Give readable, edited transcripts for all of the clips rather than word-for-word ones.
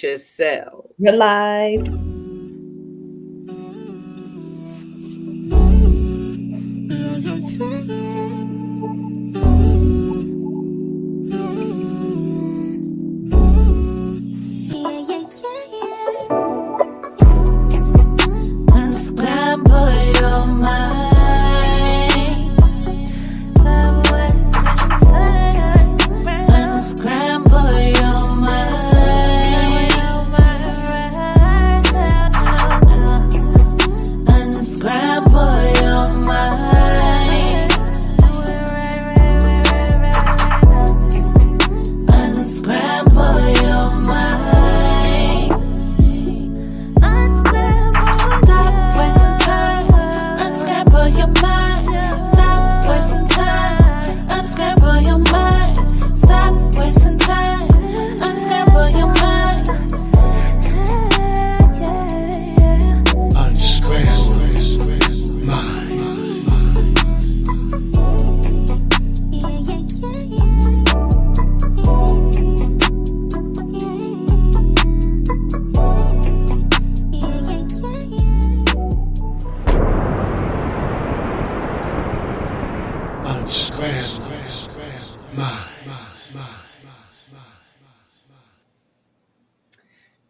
yourself. You're live. Unscramble your mind. Unscramble your mind. Unscramble your mind. Unscramble your mind. Stop wasting time. Unscramble your mind. Stop wasting time. Unscramble your mind. Stop wasting time. Unscramble your mind. Unscramble mind. Unscramble mind.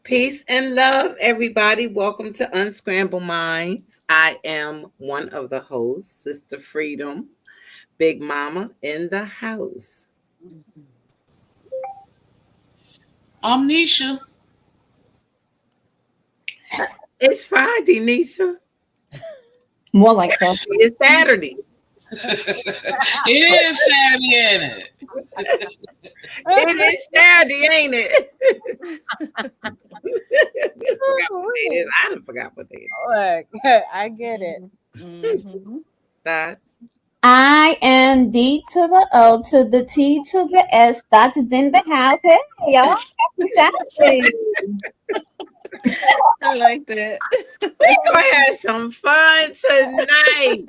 Peace and love, everybody. Welcome to Unscramble Minds. I am one of the hosts, Sister Freedom, Big Mama in the house. Nisha. It's Friday, Nisha. More like so. It's Saturday. It is Saturday, ain't it? It is Saturday, ain't it? I done forgot what they is. Look, I get it. That's IND to the O to the T to the S. That's in the house. Hey, y'all. Happy Saturday. I like that. we gonna have some fun tonight.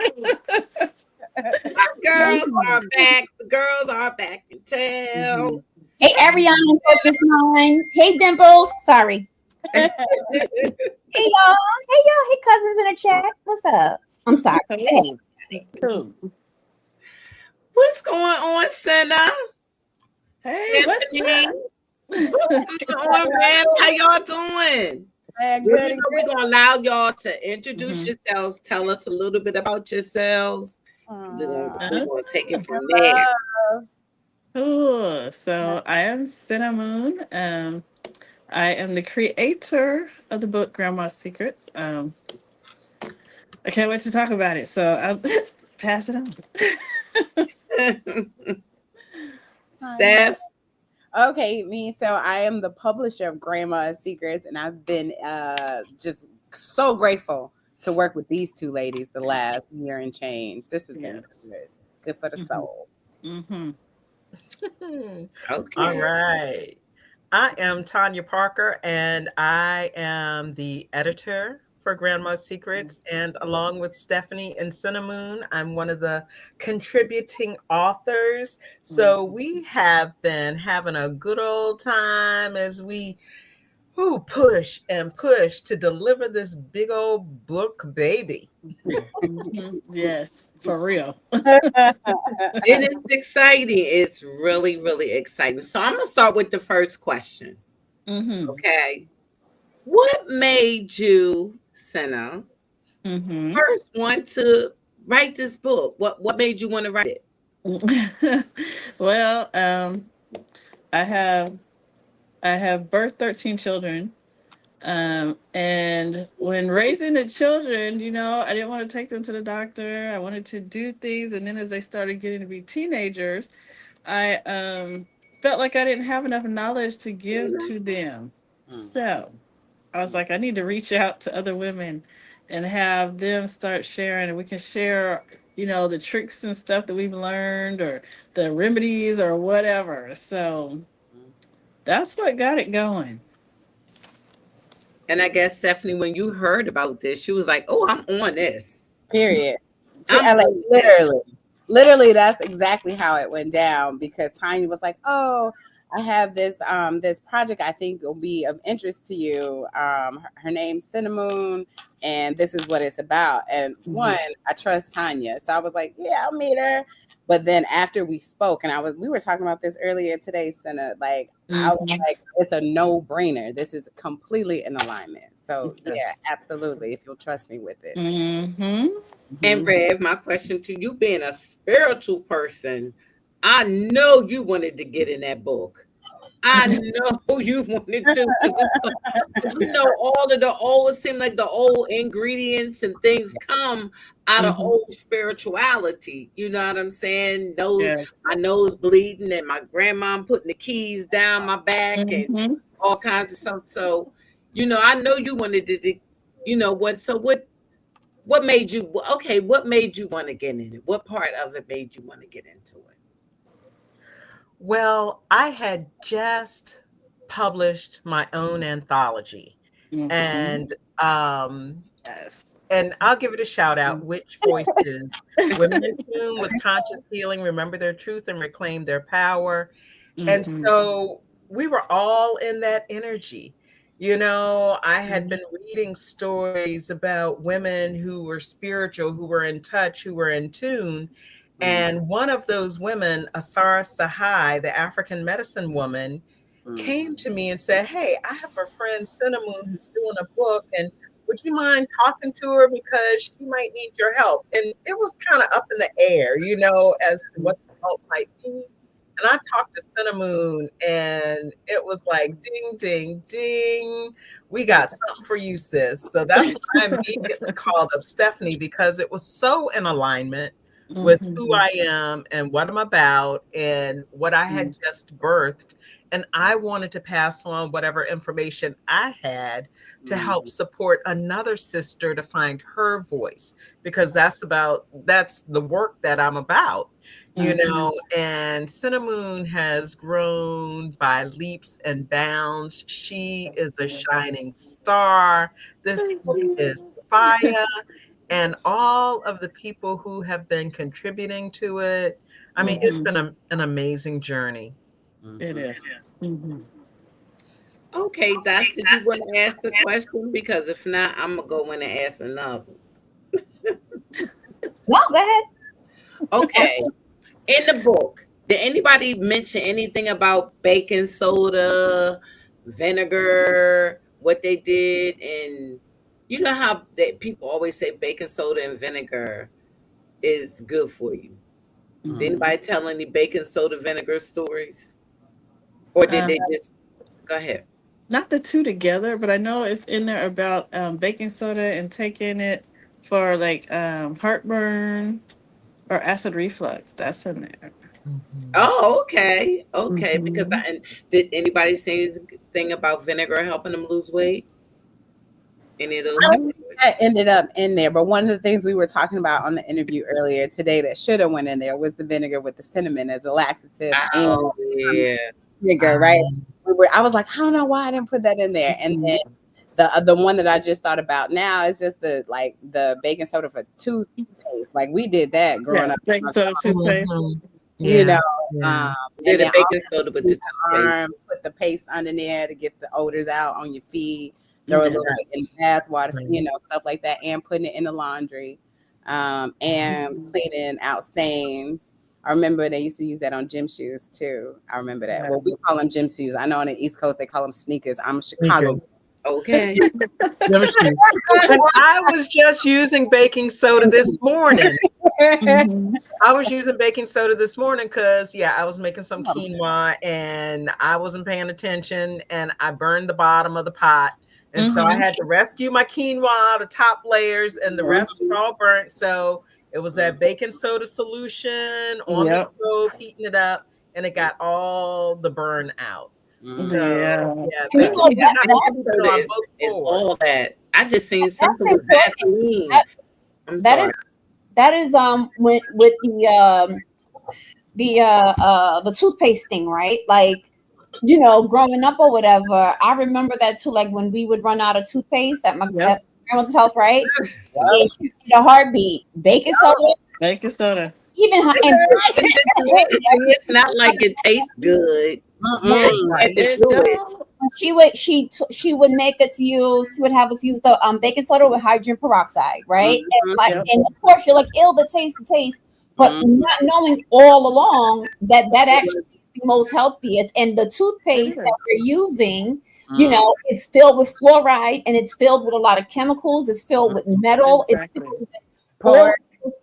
Our girls are back. The girls are back in town. Hey, Ariana, focus mine. Hey, Dimples. Sorry. Hey, y'all. Hey, y'all. Hey, cousins in the chat. What's up? I'm sorry. Hey. Cool. What's going on, Syna? Hey, what's Stephanie? What's going on, man? How y'all doing? Good. We're gonna allow y'all to introduce yourselves. Tell us a little bit about yourselves. We're gonna take it from there. Cool. So I am Cinnamon. I am the creator of the book Grandma's Secrets. I can't wait to talk about it. So I'll pass it on. Steph. Okay, me. So I am the publisher of Grandma's Secrets, and I've been just so grateful to work with these two ladies the last year and change. This has been good for the soul. Mm-hmm. Okay. All right. I am Tanya Parker, and I am the editor for Grandma's Secrets. And along with Stephanie and Cinnamon, I'm one of the contributing authors. So we have been having a good old time as we push and push to deliver this big old book baby. Yes, for real. It is exciting. It's really, really exciting. So I'm gonna start with the first question. Okay. What made you, Syna, first want to write this book? What made you want to write it? Well, I have birthed 13 children. And when raising the children, I didn't want to take them to the doctor. I wanted to do things. And then as they started getting to be teenagers, I felt like I didn't have enough knowledge to give to them. So I was like, I need to reach out to other women and have them start sharing, and we can share, the tricks and stuff that we've learned, or the remedies or whatever. So that's what got it going. And I guess, Stephanie, when you heard about this, she was like, oh, I'm on this. Period. Literally, that's exactly how it went down, because Tanya was like, oh, I have this project I think will be of interest to you. Her name's Cinnamon, and this is what it's about. And one, I trust Tanya, so I was like, yeah, I'll meet her. But then after we spoke, and we were talking about this earlier today, Syna, like I was like, it's a no-brainer. This is completely in alignment. So yeah, absolutely. If you'll trust me with it. And Rev, my question to you, being a spiritual person, I know you wanted to get in that book. I know you wanted to. You know, all of the old, it seemed like the old ingredients and things come out of old spirituality. You know what I'm saying? My nose bleeding and my grandma putting the keys down my back and all kinds of stuff. So, you know, I know you wanted to, you know, what made you, what made you want to get in it? What part of it made you want to get into it? Well, I had just published my own anthology, and and I'll give it a shout out. Which Voices? Women in Tune with Conscious Healing, remember their truth and reclaim their power. And so we were all in that energy. You know, I had been reading stories about women who were spiritual, who were in touch, who were in tune. And one of those women, Asara Sahai, the African medicine woman, came to me and said, hey, I have a friend, Cinnamon, who's doing a book, and would you mind talking to her because she might need your help? And it was kind of up in the air, you know, as to what the help might be. And I talked to Cinnamon, and it was like, ding, ding, ding. We got something for you, sis. So that's why I immediately called up Stephanie, because it was so in alignment with who I am and what I'm about and what I had just birthed. And I wanted to pass on whatever information I had to help support another sister to find her voice, because that's the work that I'm about, you know. And Cinnamon has grown by leaps and bounds. She is a shining star. This book is fire. And all of the people who have been contributing to it, I mean, it's been an amazing journey. It is. Okay, Dusty, did you want to ask a question? Because if not, I'm going to go in and ask another. No, go ahead. Okay. In the book, did anybody mention anything about baking soda, vinegar, what they did? And you know how people always say baking soda and vinegar is good for you. Did anybody tell any baking soda vinegar stories? Or did they just go ahead? Not the two together, but I know it's in there about baking soda and taking it for like heartburn or acid reflux. That's in there. Oh, okay. Okay. Because did anybody say anything about vinegar helping them lose weight? Any of those? That ended up in there, but one of the things we were talking about on the interview earlier today that should have went in there was the vinegar with the cinnamon as a laxative. Oh, yeah. Vinegar, right? I was like, I don't know why I didn't put that in there. And then the one that I just thought about now is just the baking soda for toothpaste. Like we did that growing up. Baking soda toothpaste. You know, did a baking soda with the arm, put the paste under there to get the odors out on your feet. Throw a little bit in bath water, you know, stuff like that, and putting it in the laundry, and cleaning out stains. I remember they used to use that on gym shoes too. I remember that. Well, we call them gym shoes. I know on the East Coast they call them sneakers. I'm a Chicago. Okay. I was just using baking soda this morning. I was using baking soda this morning because I was making some quinoa and I wasn't paying attention and I burned the bottom of the pot. And so I had to rescue my quinoa, the top layers, and the rest was all burnt. So it was that baking soda solution on the stove, heating it up, and it got all the burn out. So, all that. I just seen something with Vaseline. That is with the toothpaste thing, right? Like, you know, growing up or whatever, I remember that too. Like when we would run out of toothpaste at my grandmother's house, right? The heartbeat, baking soda, baking soda. Even it's not like it tastes good. It don't. She would make us use. She would have us use the baking soda with hydrogen peroxide, right? And like, and of course, you're like, ill the taste, but not knowing all along that actually is the most healthiest. And the toothpaste that we're using, you know, it's filled with fluoride and it's filled with a lot of chemicals. It's filled with metal. It's filled with all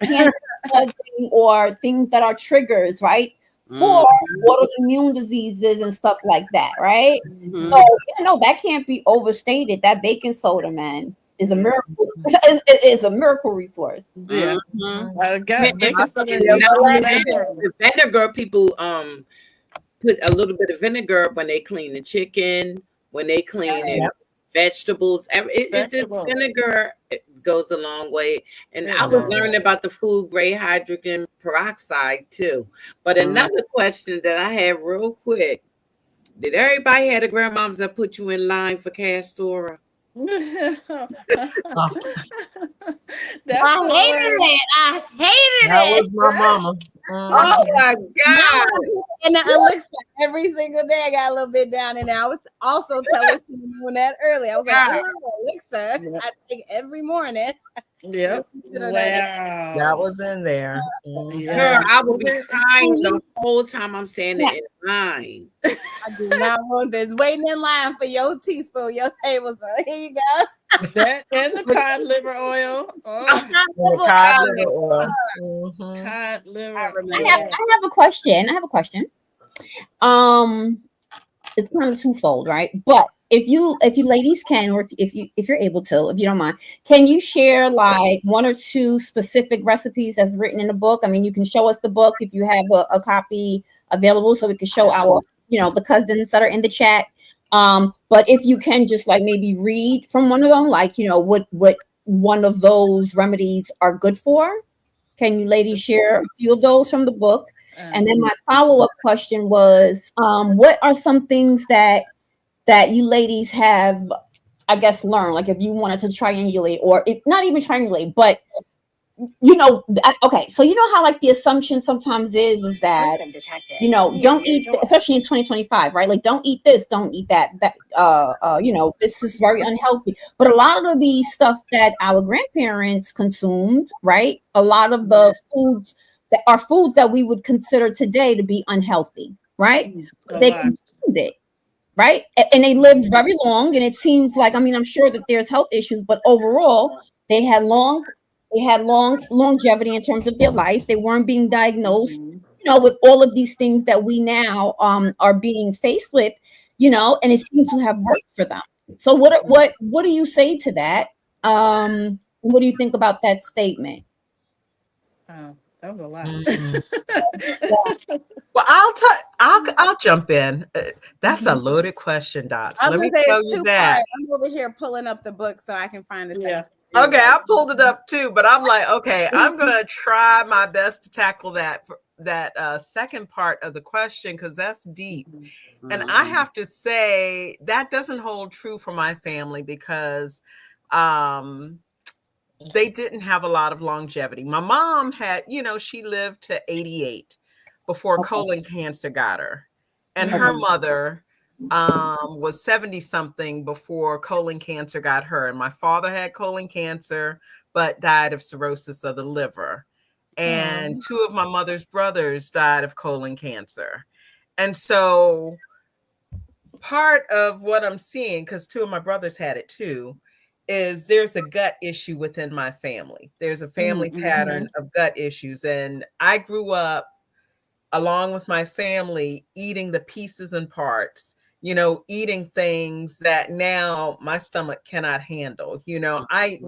cancer causing or things that are triggers, right? For autoimmune diseases and stuff like that, right? So you know that can't be overstated. That baking soda, man, is a miracle. It's a miracle resource. Yeah, I got baking soda. The vinegar people put a little bit of vinegar when they clean the chicken, when they clean vegetables. It's just vinegar. It goes a long way. And I was learning about the food grade hydrogen peroxide too. But another question that I had real quick: did everybody have the grandmoms that put you in line for castor? I hated it. That was my mama. Oh my God. And the elixir every single day. I got a little bit down in there. I was also telling someone that earlier. I was like, elixir I take every morning. Yep. Wow. That was in there. Girl, I will be crying the whole time I'm standing in line. I do not want this. Waiting in line for your teaspoon, your tablespoon. Here you go. That and the cod liver oil. Cod liver oil. Cod liver. I have a question. It's kind of twofold, right? But if you ladies can, or if you're able to, if you don't mind, can you share like one or two specific recipes that's written in the book? I mean, you can show us the book if you have a copy available, so we can show our, you know, the cousins that are in the chat. But if you can just like maybe read from one of them, like, you know, what one of those remedies are good for. Can you ladies share a few of those from the book? And then my follow-up question was, what are some things that you ladies have, I guess, learned? Like if you wanted to triangulate, or if not even triangulate, but you know, okay. So you know how like the assumption sometimes is that, you know, don't eat, especially in 2025, right? Like don't eat this, don't eat that. You know, this is very unhealthy. But a lot of the stuff that our grandparents consumed, right? A lot of the foods that are foods that we would consider today to be unhealthy, right? They consumed it. Right. And they lived very long. And it seems like, I mean, I'm sure that there's health issues, but overall, they had long longevity in terms of their life. They weren't being diagnosed, you know, with all of these things that we now are being faced with, you know, and it seemed to have worked for them. So what do you say to that? What do you think about that statement? That was a lot. Well, I'll jump in. That's a loaded question, Dots. Let me tell you that. I'm over here pulling up the book so I can find the section. Okay, I pulled it up too, but I'm like, okay, I'm gonna try my best to tackle that second part of the question because that's deep. And I have to say that doesn't hold true for my family because they didn't have a lot of longevity. My mom had, you know, she lived to 88 before colon cancer got her. And her mother was 70 something before colon cancer got her. And my father had colon cancer, but died of cirrhosis of the liver. And two of my mother's brothers died of colon cancer. And so part of what I'm seeing, because two of my brothers had it too, is there's a gut issue within my family. There's a family pattern of gut issues. And I grew up along with my family eating the pieces and parts, you know, eating things that now my stomach cannot handle. You know, I'm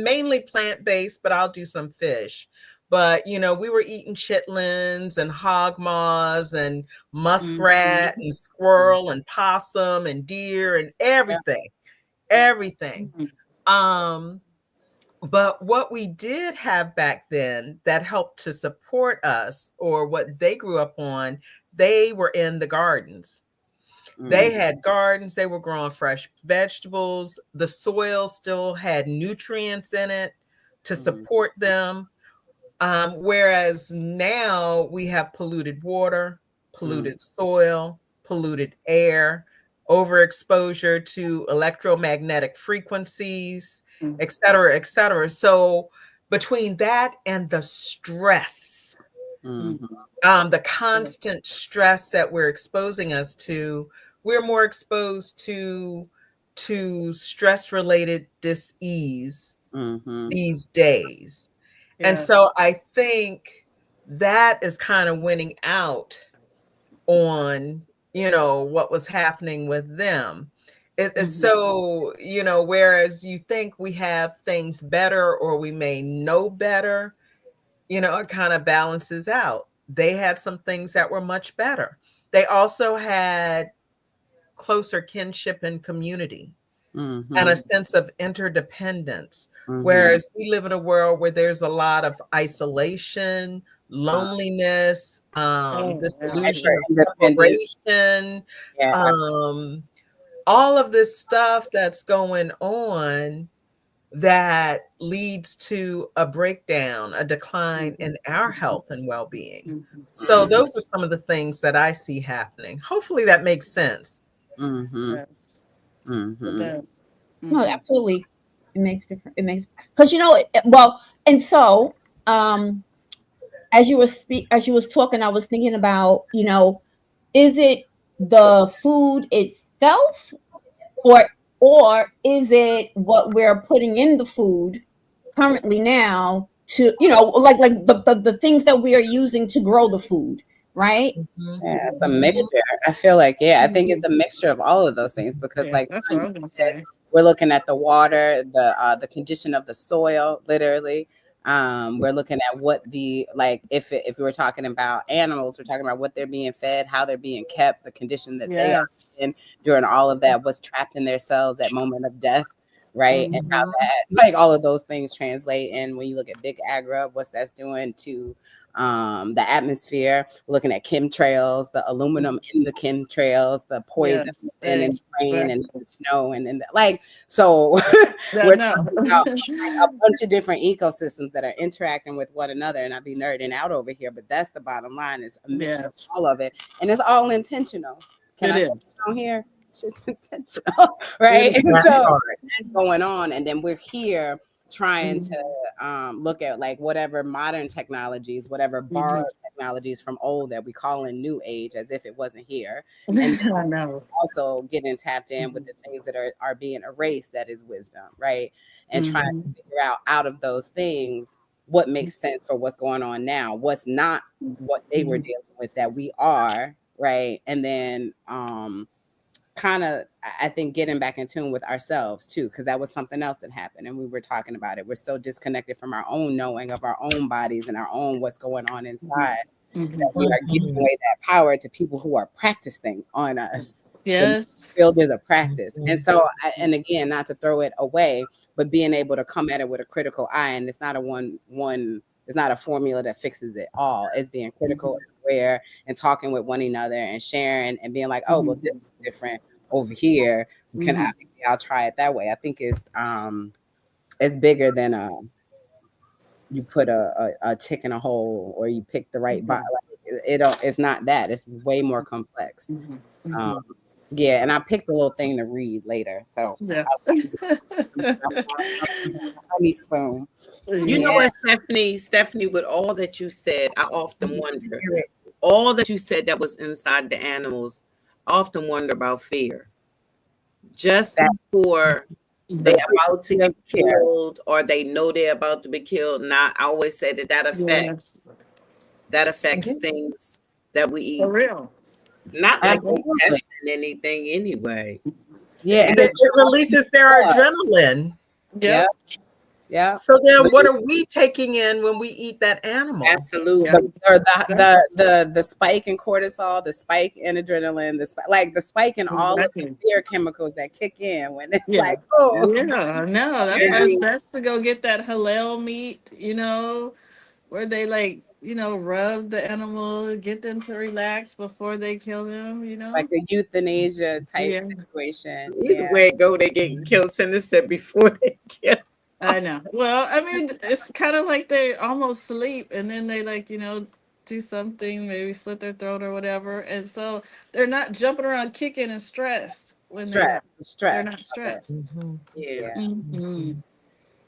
mainly plant-based, but I'll do some fish. But, you know, we were eating chitlins and hog maws and muskrat and squirrel and possum and deer and everything. But what we did have back then that helped to support us, or what they grew up on, they were in the gardens. They had gardens, they were growing fresh vegetables. The soil still had nutrients in it to support them. Whereas now we have polluted water, polluted soil, polluted air, overexposure to electromagnetic frequencies, et cetera, et cetera. So between that and the stress, the constant stress that we're exposing us to, we're more exposed to stress-related dis-ease these days. And so I think that is kind of winning out on, what was happening with them. It is so, whereas you think we have things better or we may know better, it kind of balances out. They had some things that were much better. They also had closer kinship and community and a sense of interdependence. Whereas we live in a world where there's a lot of isolation, loneliness, this illusion of separation, all of this stuff that's going on that leads to a breakdown, a decline in our health and well-being. So those are some of the things that I see happening. Hopefully that makes sense. Yes. It does. No, absolutely. It makes different. It makes, because and so as you was talking, I was thinking about, is it the food itself, or is it what we're putting in the food currently now to, like the things that we are using to grow the food, right? Yeah, it's a mixture. I feel like, I think it's a mixture of all of those things, because that's what I was gonna say. We're looking at the water, the condition of the soil, literally. We're looking at what if we were talking about animals, we're talking about what they're being fed, how they're being kept, the condition that they are in during all of that, what's trapped in their cells at moment of death, right? And how that, all of those things translate. And when you look at big agri, what that's doing to the atmosphere, we're looking at chemtrails, the aluminum in the chemtrails, the poison in the rain and in the snow and in the so we're talking about a bunch of different ecosystems that are interacting with one another. And I'd be nerding out over here, but that's the bottom line, is a mixture of all of it, and it's all intentional. Can I say on here? It's intentional, right? So that's going on, and then we're here trying to look at whatever modern technologies, whatever borrowed technologies from old that we call in new age, as if it wasn't here, and also getting tapped in with the things that are being erased, that is wisdom, right? And trying to figure out of those things what makes sense for what's going on now, what's not what they were dealing with that we are, right? And then kind of, I think, getting back in tune with ourselves too, because that was something else that happened, and we were talking about it. We're so disconnected from our own knowing of our own bodies and our own what's going on inside, that we are giving away that power to people who are practicing on us. Field is a practice, and so, and again, not to throw it away, but being able to come at it with a critical eye, and it's not a one. It's not a formula that fixes it all. It's being critical and aware and talking with one another and sharing and being like, oh, well, this is different over here. So I'll try it that way. I think it's bigger than you put a tick in a hole or you pick the right bottle. It's not that. It's way more complex. Yeah, and I picked a little thing to read later. So honey spoon. You know what, Stephanie, with all that you said, I often wonder, all that you said that was inside the animals, I often wonder about fear. Just before they're about to get killed, or they know they're about to be killed. Now, I always say that affects things that we eat. For real. Not like testing anything anyway. Yeah, and it releases their adrenaline. Yeah. So then, what are we taking in when we eat that animal? Absolutely. Or the spike in cortisol, the spike in adrenaline, the spike in all of the fear chemicals that kick in when it's no, that's why it's best to go get that halal meat, where they rub the animal, get them to relax before they kill them, like a euthanasia type situation. Either way it go, they get killed. Syna said before they kill. I know. Well, I mean, it's kind of like they almost sleep, and then they do do something, maybe slit their throat or whatever, and so they're not jumping around kicking and stressed when they're not stressed. Yeah. Mm-hmm.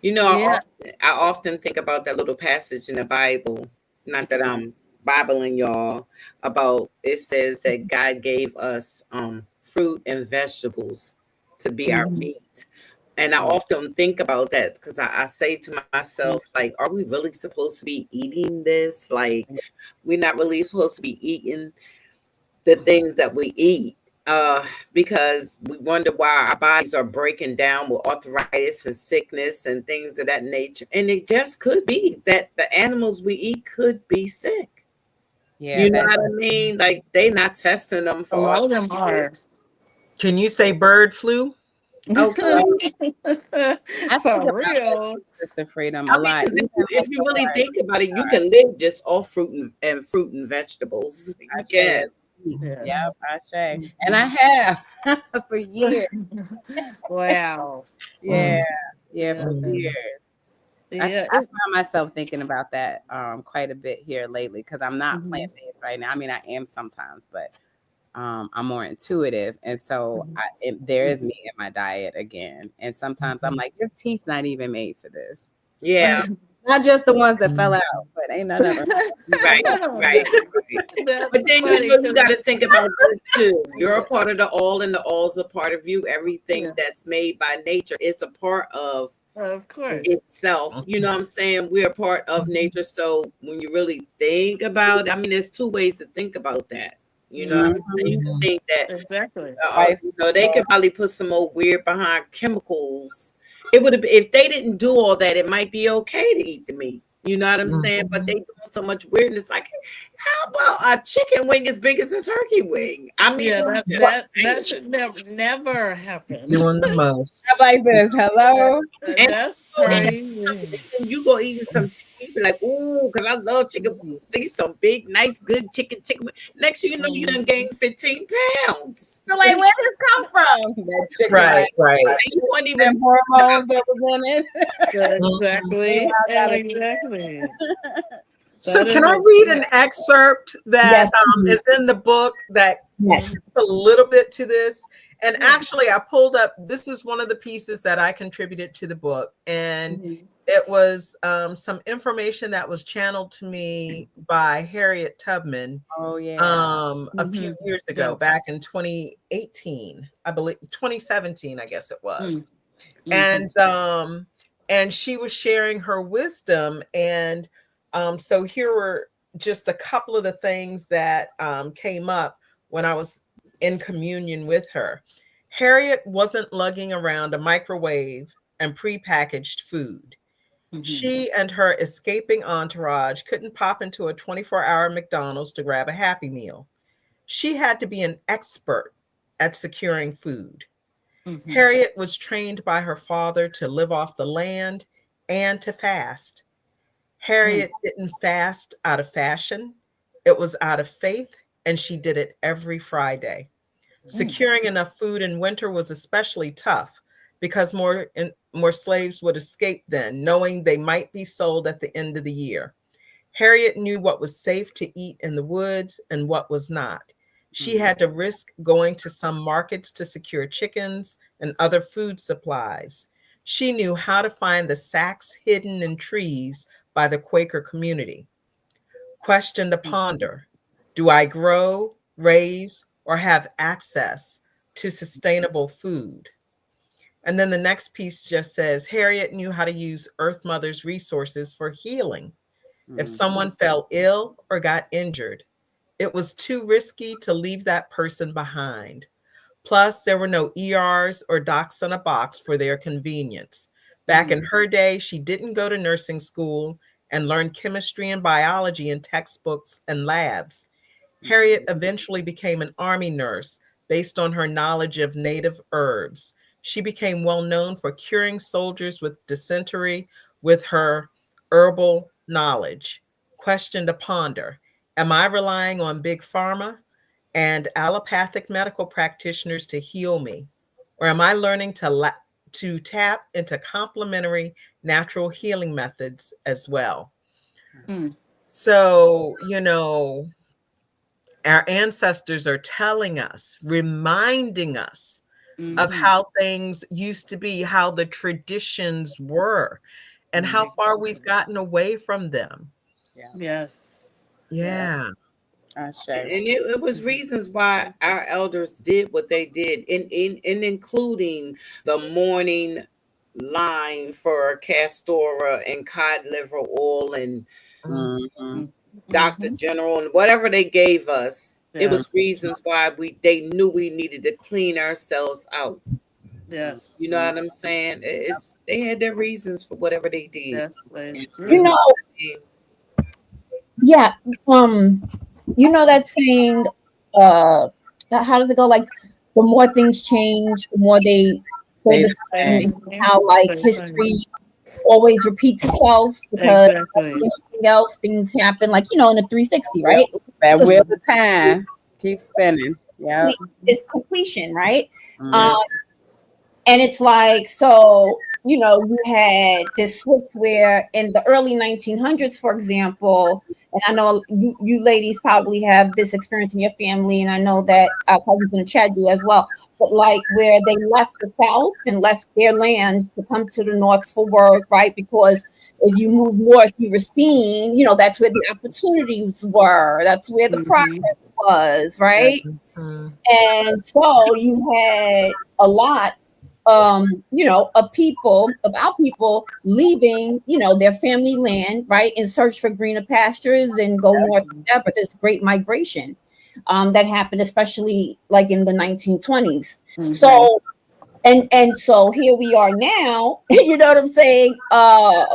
You know, Yeah. I often think about that little passage in the Bible. Not that I'm Bibling y'all about. It says that God gave us fruit and vegetables to be our Mm-hmm. meat. And I often think about that because I say to myself, like, are we really supposed to be eating this? Like, we're not really supposed to be eating the things that we eat, because we wonder why our bodies are breaking down with arthritis and sickness and things of that nature. And it just could be that the animals we eat could be sick. Yeah, You know that's what I mean? Like they not testing them A for lot all. of them are. Can you say bird flu? Okay. I think For about that real. too, Sister Freedom, I a mean, lot. because Even if like you really before think about it, you I can live just off fruit and vegetables. You say can. Yes. yep, I say. And I Mhm. have for years. Wow. Yeah, Yeah. for years. I Yeah. find myself thinking about that quite a bit here lately because I'm not Mhm. plant-based right now. I mean, I am sometimes, but I'm more intuitive, and so Mhm. there is meat in my diet again. And sometimes I'm like, your teeth not even made for this. Yeah. Like, not just the ones that fell out, but ain't none of them. Right. Right. Right. But That's then funny you got because to think about this too. You're a part of the all, and the all's a part of you. Everything yeah, that's made by nature is a part of of course. itself. You know what I'm saying? We're a part of nature. So when you really think about it, I mean, there's two ways to think about that. You know what I'm saying? You Mhm. can think that Exactly. Life, they could probably put some old weird behind chemicals. It would have, if they didn't do all that, it might be okay to eat the meat. You know what I'm saying? But they doing so much weirdness. Like, how about a chicken wing as big as a turkey wing? I mean, Yeah, it's that just that that crazy. should never happen. Doing the most. I'm like this. Hello. And That's so then crazy. you go eating some chicken, you be like, ooh, because I love chicken. See some big, nice, good chicken. Next thing you know, you done gained 15 pounds. You're like, where did this come from? That chicken, Right, like, right. And you weren't even and hormones that was in it. Exactly. I gotta Exactly. So That can is I a read yeah. an excerpt that Yes. is in the book that Yes. speaks a little bit to this? And Yeah. actually, I pulled up, this is one of the pieces that I contributed to the book. And Mhm. it was some information that was channeled to me by Harriet Tubman Oh yeah. a few years ago, Yes. back in 2018, I believe 2017, I guess it was. Mhm. And she was sharing her wisdom. And so here were just a couple of the things that came up when I was in communion with her. Harriet wasn't lugging around a microwave and prepackaged food. Mhm. She and her escaping entourage couldn't pop into a 24-hour McDonald's to grab a Happy Meal. She had to be an expert at securing food. Mhm. Harriet was trained by her father to live off the land and to fast. Mhm. Harriet didn't fast out of fashion, it was out of faith, and she did it every Friday. Mhm. Securing enough food in winter was especially tough because more slaves would escape then, knowing they might be sold at the end of the year. Harriet knew what was safe to eat in the woods and what was not. She had to risk going to some markets to secure chickens and other food supplies. She knew how to find the sacks hidden in trees by the Quaker community. Question to ponder: do I grow, raise, or have access to sustainable food? And then the next piece just says Harriet knew how to use Earth Mother's resources for healing. If someone fell ill or got injured, it was too risky to leave that person behind. Plus, there were no ERs or docs in a box for their convenience. Back in her day, she didn't go to nursing school and learn chemistry and biology in textbooks and labs. Harriet eventually became an army nurse based on her knowledge of native herbs. She became well known for curing soldiers with dysentery with her herbal knowledge. Question to ponder: am I relying on big pharma and allopathic medical practitioners to heal me? Or am I learning to tap into complementary natural healing methods as well? Mm. So, our ancestors are telling us, reminding us of how things used to be, how the traditions were, and how far we've gotten away from them. Yes. Yeah. And it was reasons why our elders did what they did, in including the morning line for castora and cod liver oil and Dr. General and whatever they gave us. It was reasons why they knew we needed to clean ourselves out. Yes. You know what I'm saying? They had their reasons for whatever they did. Yes. Yeah. That saying, how does it go? Like, the more things change, the more they stay the same. How, like, history always repeats itself because anything else, things happen, like, in a 360, right? That wheel of time keeps spinning. Yeah. It's completion, right? And it's like, so, you had this switch where in the early 1900s, for example, and I know you ladies probably have this experience in your family, and I know that our cousins in the chat do as well, but like where they left the South and left their land to come to the North for work, right? Because if you move north, you were seen, that's where the opportunities were. That's where the progress was, right? And so you had a lot of our people leaving, their family land, right, in search for greener pastures and go north. But this great migration that happened, especially like in the 1920s. So, and so here we are now. You know what I'm saying? I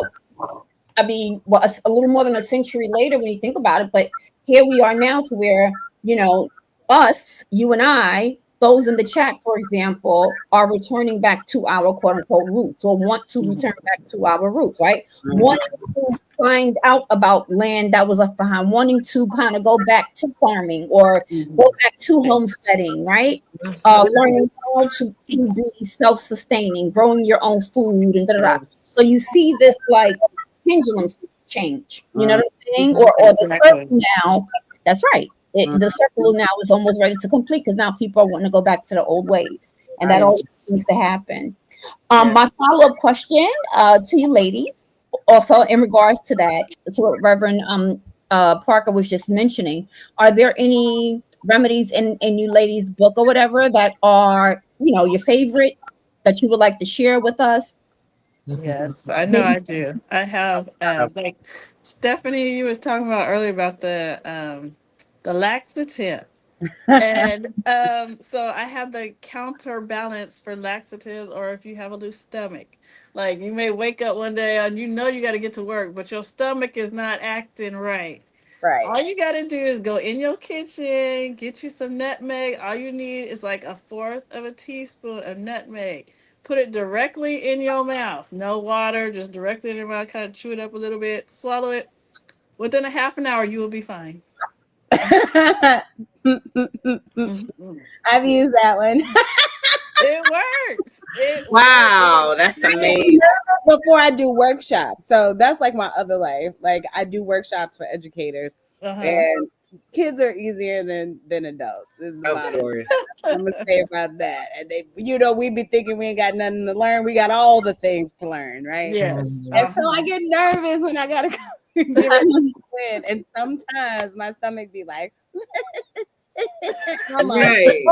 mean, well, a little more than a century later when you think about it, but here we are now to where, us, you and I, those in the chat, for example, are returning back to our quote unquote roots, or want to return back to our roots, right? Wanting to find out about land that was left behind, wanting to kind of go back to farming or go back to homesteading, right? Learning how to be self-sustaining, growing your own food, and So you see this like pendulum change, you know what I'm saying? Or the circle now. That's right. The circle now is almost ready to complete because now people are wanting to go back to the old ways, and that always needs to happen. My follow-up question to you ladies, also in regards to that, to what Reverend Parker was just mentioning, are there any remedies in you ladies' book or whatever that are your favorite that you would like to share with us? Yes, I know I do. I have like Stephanie, you was talking about earlier about the laxative. And so I have the counterbalance for laxatives, or if you have a loose stomach. Like you may wake up one day and you got to get to work, but your stomach is not acting right. Right. All you got to do is go in your kitchen, get you some nutmeg. All you need is like 1/4 of a teaspoon of nutmeg. Put it directly in your mouth. No water, just directly in your mouth. Kind of chew it up a little bit, swallow it. Within a half an hour, you will be fine. I've used that one. It works. Wow, that's amazing. Before I do workshops, so that's like my other life. Like I do workshops for educators, and kids are easier than adults. Of course, I'm gonna say about that. And they, we be thinking we ain't got nothing to learn. We got all the things to learn, right? Yes. And so I get nervous when I gotta go. And sometimes my stomach be like, I'm like,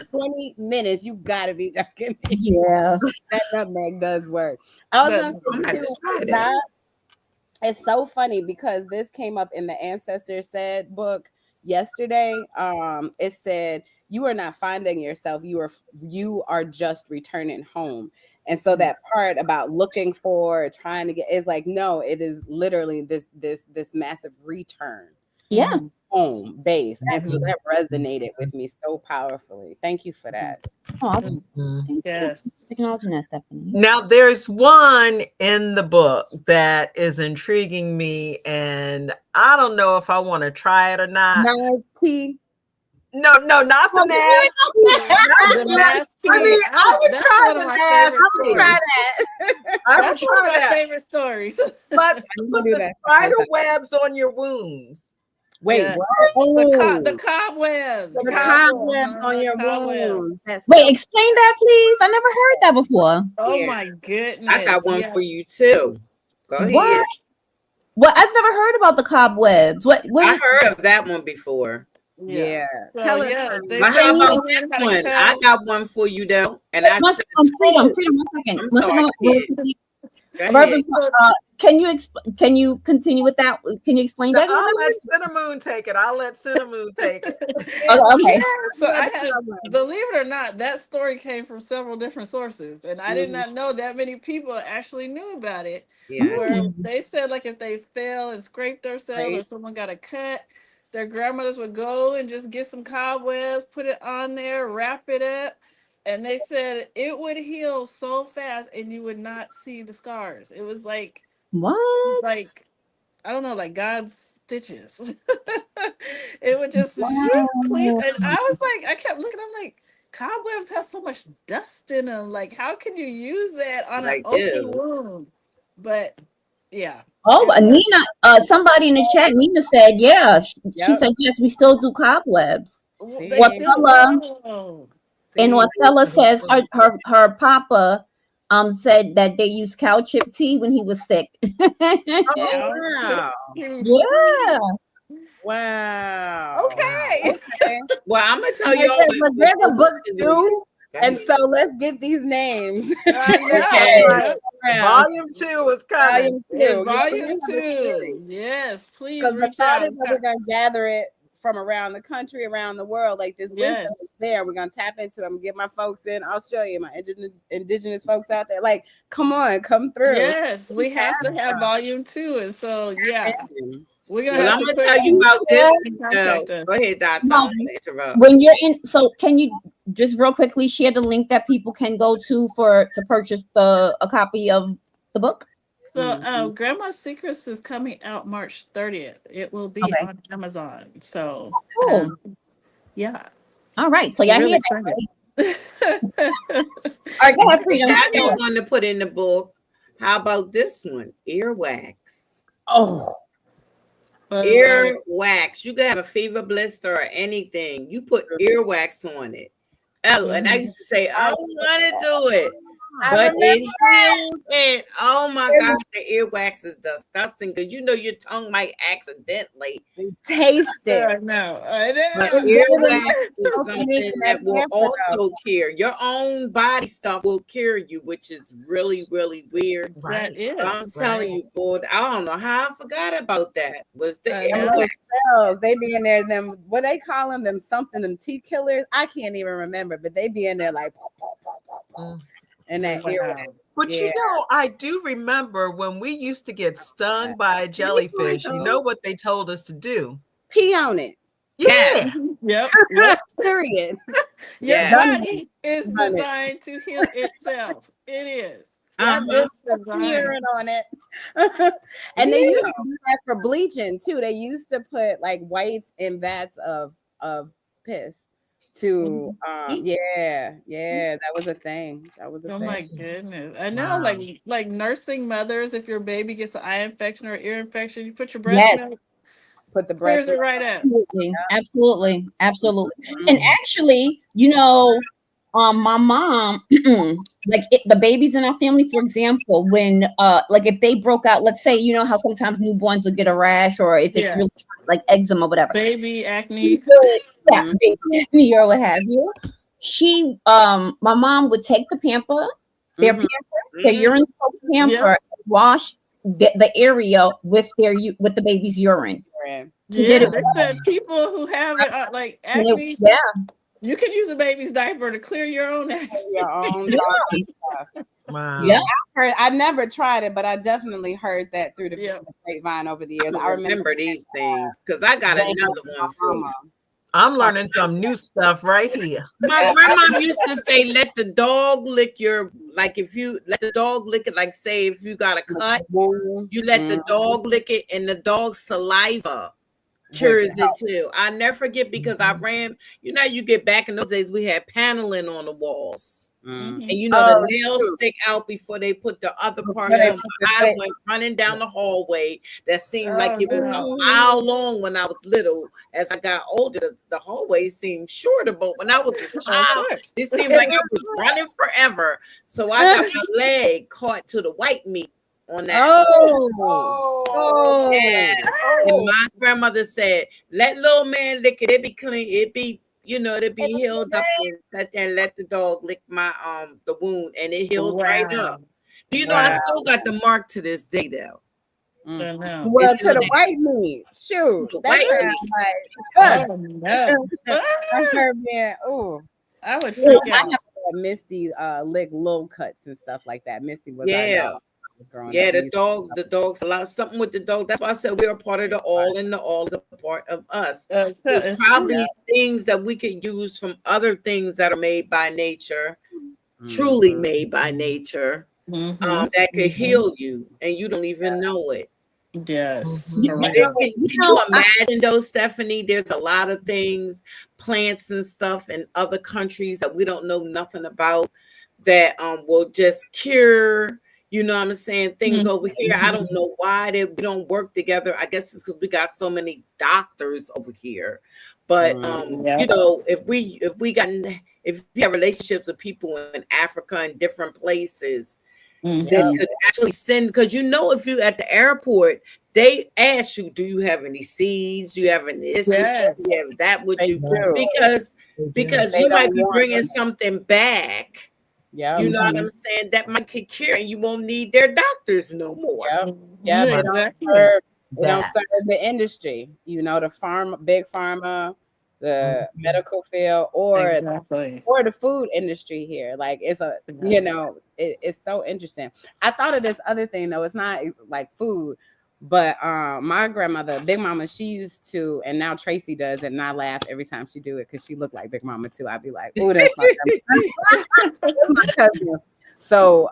20 minutes, you gotta be joking me. Yeah, that nutmeg does work. I was gonna say that. It's so funny because this came up in the Ancestor Said book yesterday. It said you are not finding yourself, you are just returning home. And so that part about looking for, trying to get, is like, no, it is literally this massive return. Yes. Home base. And so that resonated with me so powerfully. Thank you for that. Yes. Now there's one in the book that is intriguing me, and I don't know if I want to try it or not. Nice tea. No, not the nasty. The nasty. I mean, I would try the nasty. Try that. I would That's one of try my that. favorite stories. But I'm put gonna do the that. spider webs on your wounds. Wait, Yes. what? The cobwebs. The Yeah. cobwebs on your Cobwebs. wounds. That's Wait, so explain that, please. I never heard that before. Oh weird. my goodness. I got one Yeah. for you too. Go What? ahead. Well, I've never heard about the cobwebs. What I is heard of that one before. Yeah. So Tell us. yeah, they But said how you about learn this how to one? cut. I got one for you though. And I I'm said, freedom, one second. I'm One sorry, second, kid. really quickly. Go Reverend, ahead. can you continue with that? Can you explain that? I'll let Cinnamon take it. Okay, okay. So I had, believe it or not, that story came from several different sources, and I did not know that many people actually knew about it. Yeah. Where they said like if they fell and scraped themselves or someone got a cut, their grandmothers would go and just get some cobwebs, put it on there, wrap it up, and they said it would heal so fast and you would not see the scars. It was like What? I don't know, like God's stitches. It would just clean. Wow. And I was like, I kept looking, I'm like, cobwebs have so much dust in them. Like, how can you use that on an Like open this. wound? But yeah. Oh, Nina, somebody in the chat, Nina said, yeah. She Yep. said, yes, we still do cobwebs. They Watella, still- and Watella says her papa said that they used cow chip tea when he was sick. Wow. Yeah. Wow. Okay. Well, I'm gonna tell y'all. But there's a book too. And so let's get these names. I know. Okay. Right? Volume 2 is coming. Volume 2. Yes, please Because the reach thought out. is that we're gonna gather it from around the country, around the world. Like this wisdom Yes. is there. We're gonna tap into it. I'm gonna get my folks in Australia, my indigenous folks out there. Like, come on, come through. Yes, we have to have volume 2. And so yeah. We're gonna Well, have I'm to gonna tell you about this. contact us. Go ahead, Dot. No. I'm gonna interrupt. When you're in, so can you just real quickly share the link that people can go to purchase a copy of the book? So Grandma's Secrets is coming out March 30th. It will be on Amazon. So yeah. All right. So y'all Really hear that, right? All right, go ahead, Freedom. I got one to put in the book. How about this one? Earwax. Oh. Earwax. You can have a fever blister or anything. You put earwax on it. Oh, and I used to say, I don't want to do it. But it heals it. Oh my God, the earwax is disgusting because you know your tongue might accidentally taste it. I know. But earwax is something that will also cure. Your own body stuff will cure you, which is really, really weird. That is. I'm telling you, boy, I don't know how I forgot about that. Was the earwax? They be in there, them what they call them tea killers. I can't even remember, but they be in there like and that earwax. But you know, I do remember when we used to get stung by a jellyfish, you know what they told us to do? Pee on it. Yeah. Yep. Period. Your body is designed to heal itself. It is. Urine on it. And they used to do that for bleaching too. They used to put like whites in vats of piss to that was a thing. That was a thing. My goodness. I know, like nursing mothers, if your baby gets an eye infection or ear infection, you put your breast milk. Put the breast it right up. Absolutely. And actually, you know, my mom, like the babies in our family, for example, when like if they broke out, let's say, you know how sometimes newborns will get a rash, or if it's really like eczema or whatever, baby acne, baby acne or what have you. She my mom would take the pamper, their urine pamper, wash the area with the baby's urine. They said people who have it like acne, you can use a baby's diaper to clear your own acne. Wow. Yeah, I never tried it, but I definitely heard that through the grapevine over the years. I remember these things because I got another one for you. I'm learning some new stuff right here. My grandma used to say, let the dog lick your, like if you let the dog lick it, like say if you got a cut, you let the dog lick it and the dog's saliva cures it too. I never forget because I ran, you know, you get back in those days, we had paneling on the walls. And you know, the nails stick out before they put the other part Before they in. put the I thing- went running down the hallway that seemed like Oh, it was no. a mile long when I was little. As I got older, the hallway seemed shorter, but when I was a Of child, course. it seemed like I was running forever. So I got my leg caught to the white meat on that. Oh, Yeah. And my grandmother said, let little man lick it, it be clean, it be, you know, it be healed up and let the dog lick my the wound and it healed right up. Do you know I still got the mark to this day though? I know. well, It's to the like- white meat. Shoot. The That white sounds meat. like Oh no. I heard, man. Oh, I would freak out. Misty lick low cuts and stuff like that. Misty was our Yeah. dog growing Yeah, up. We the dog's a lot something with the dog. That's why I said we're a part of the all, and the all is a part of us. There's It's probably true. things that we could use from other things that are made by nature, truly made by nature, that could heal you, and you don't even know it. Yes. You For know, real. Can you imagine though, Stephanie? There's a lot of things, plants and stuff in other countries that we don't know nothing about that will just cure. You know what I'm saying? Things over here. I don't know why we don't work together. I guess it's because we got so many doctors over here. But you know, if you have relationships with people in Africa and different places, that could actually send, because you know, if you at the airport, they ask you, do you have any seeds? Do you have any this? Yes. Do you have that? Would They you? do. Because They you might don't be want bringing them. something back. Yeah. You know what I'm saying? That might could cure, and you won't need their doctors no more. Yep. Yeah, they Exactly. don't serve the industry, you know, the big pharma, the medical field, or Exactly. the food industry here. Like it's you know, it's so interesting. I thought of this other thing though. It's not like food, but my grandmother, Big Mama, she used to, and now Tracy does it, and I laugh every time she do it because she looked like Big Mama too. I'd be like, oh, that's my that's my cousin. So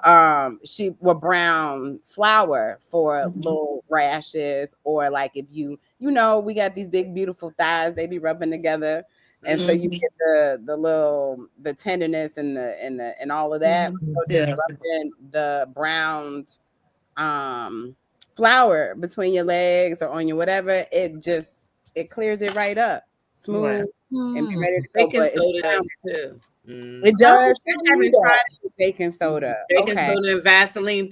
she would brown flour for little rashes, or like if you know, we got these big beautiful thighs, they be rubbing together, and so you get the tenderness and all of that. So just rubbing the browned flour between your legs or on your whatever, it clears it right up, smooth, and be ready to go. Baking soda does too. It does. I haven't tried it with baking soda. Baking soda and Vaseline.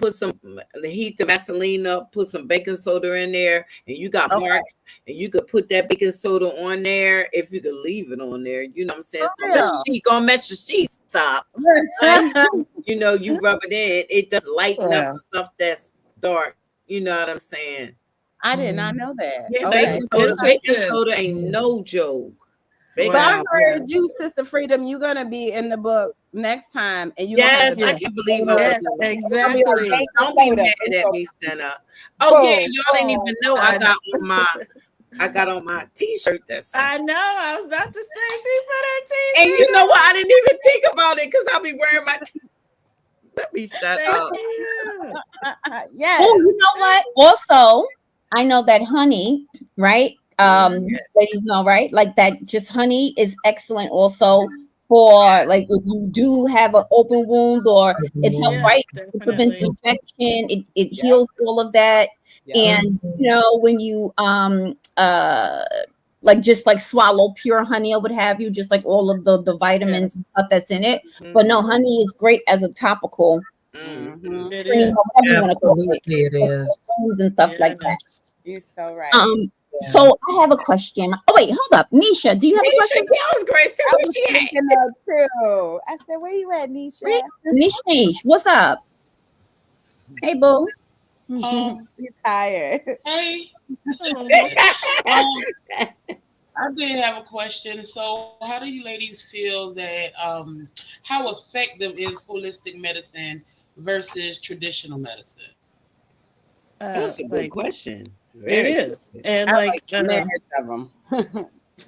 Heat the Vaseline up. Put some baking soda in there, and you got marks. And you could put that baking soda on there if you could leave it on there. You know what I'm saying? It's gonna mess your sheets up. You know, you rub it in. It does lighten up stuff that's dark. You know what I'm saying? I did not know that. Yeah, Okay. baking soda ain't no joke. So I heard you, Sister Freedom, you're gonna be in the book next time, and you I can't believe it. Yes, exactly. Don't be mad at me, Syna. Oh yeah, y'all didn't even know I got on my t-shirt that's I know. I was about to say she put her t-shirt. and you know what? I didn't even think about it because I'll be wearing my let me shut up. Yes. Oh, you know what? Also, I know that honey, right? Ladies know, right? Like that, just honey is excellent also for like if you do have an open wound, or it's right, it prevents infection, it heals all of that. And you know, when you like just like swallow pure honey or what have you, just like all of the vitamins and stuff that's in it. But no, honey is great as a topical cream, whatever you want to call it. It is. And stuff like that. You're so right. So I have a question. Oh wait, hold up, Nisha. Do you have a question? Yeah, I was great. I was thinking that too. I said, "Where you at, Nisha?" Nish, what's up? Hey, boo. You tired? Hey. I did have a question. So, how do you ladies feel that? How effective is holistic medicine versus traditional medicine? That's a good question. It is, and like marriage of them.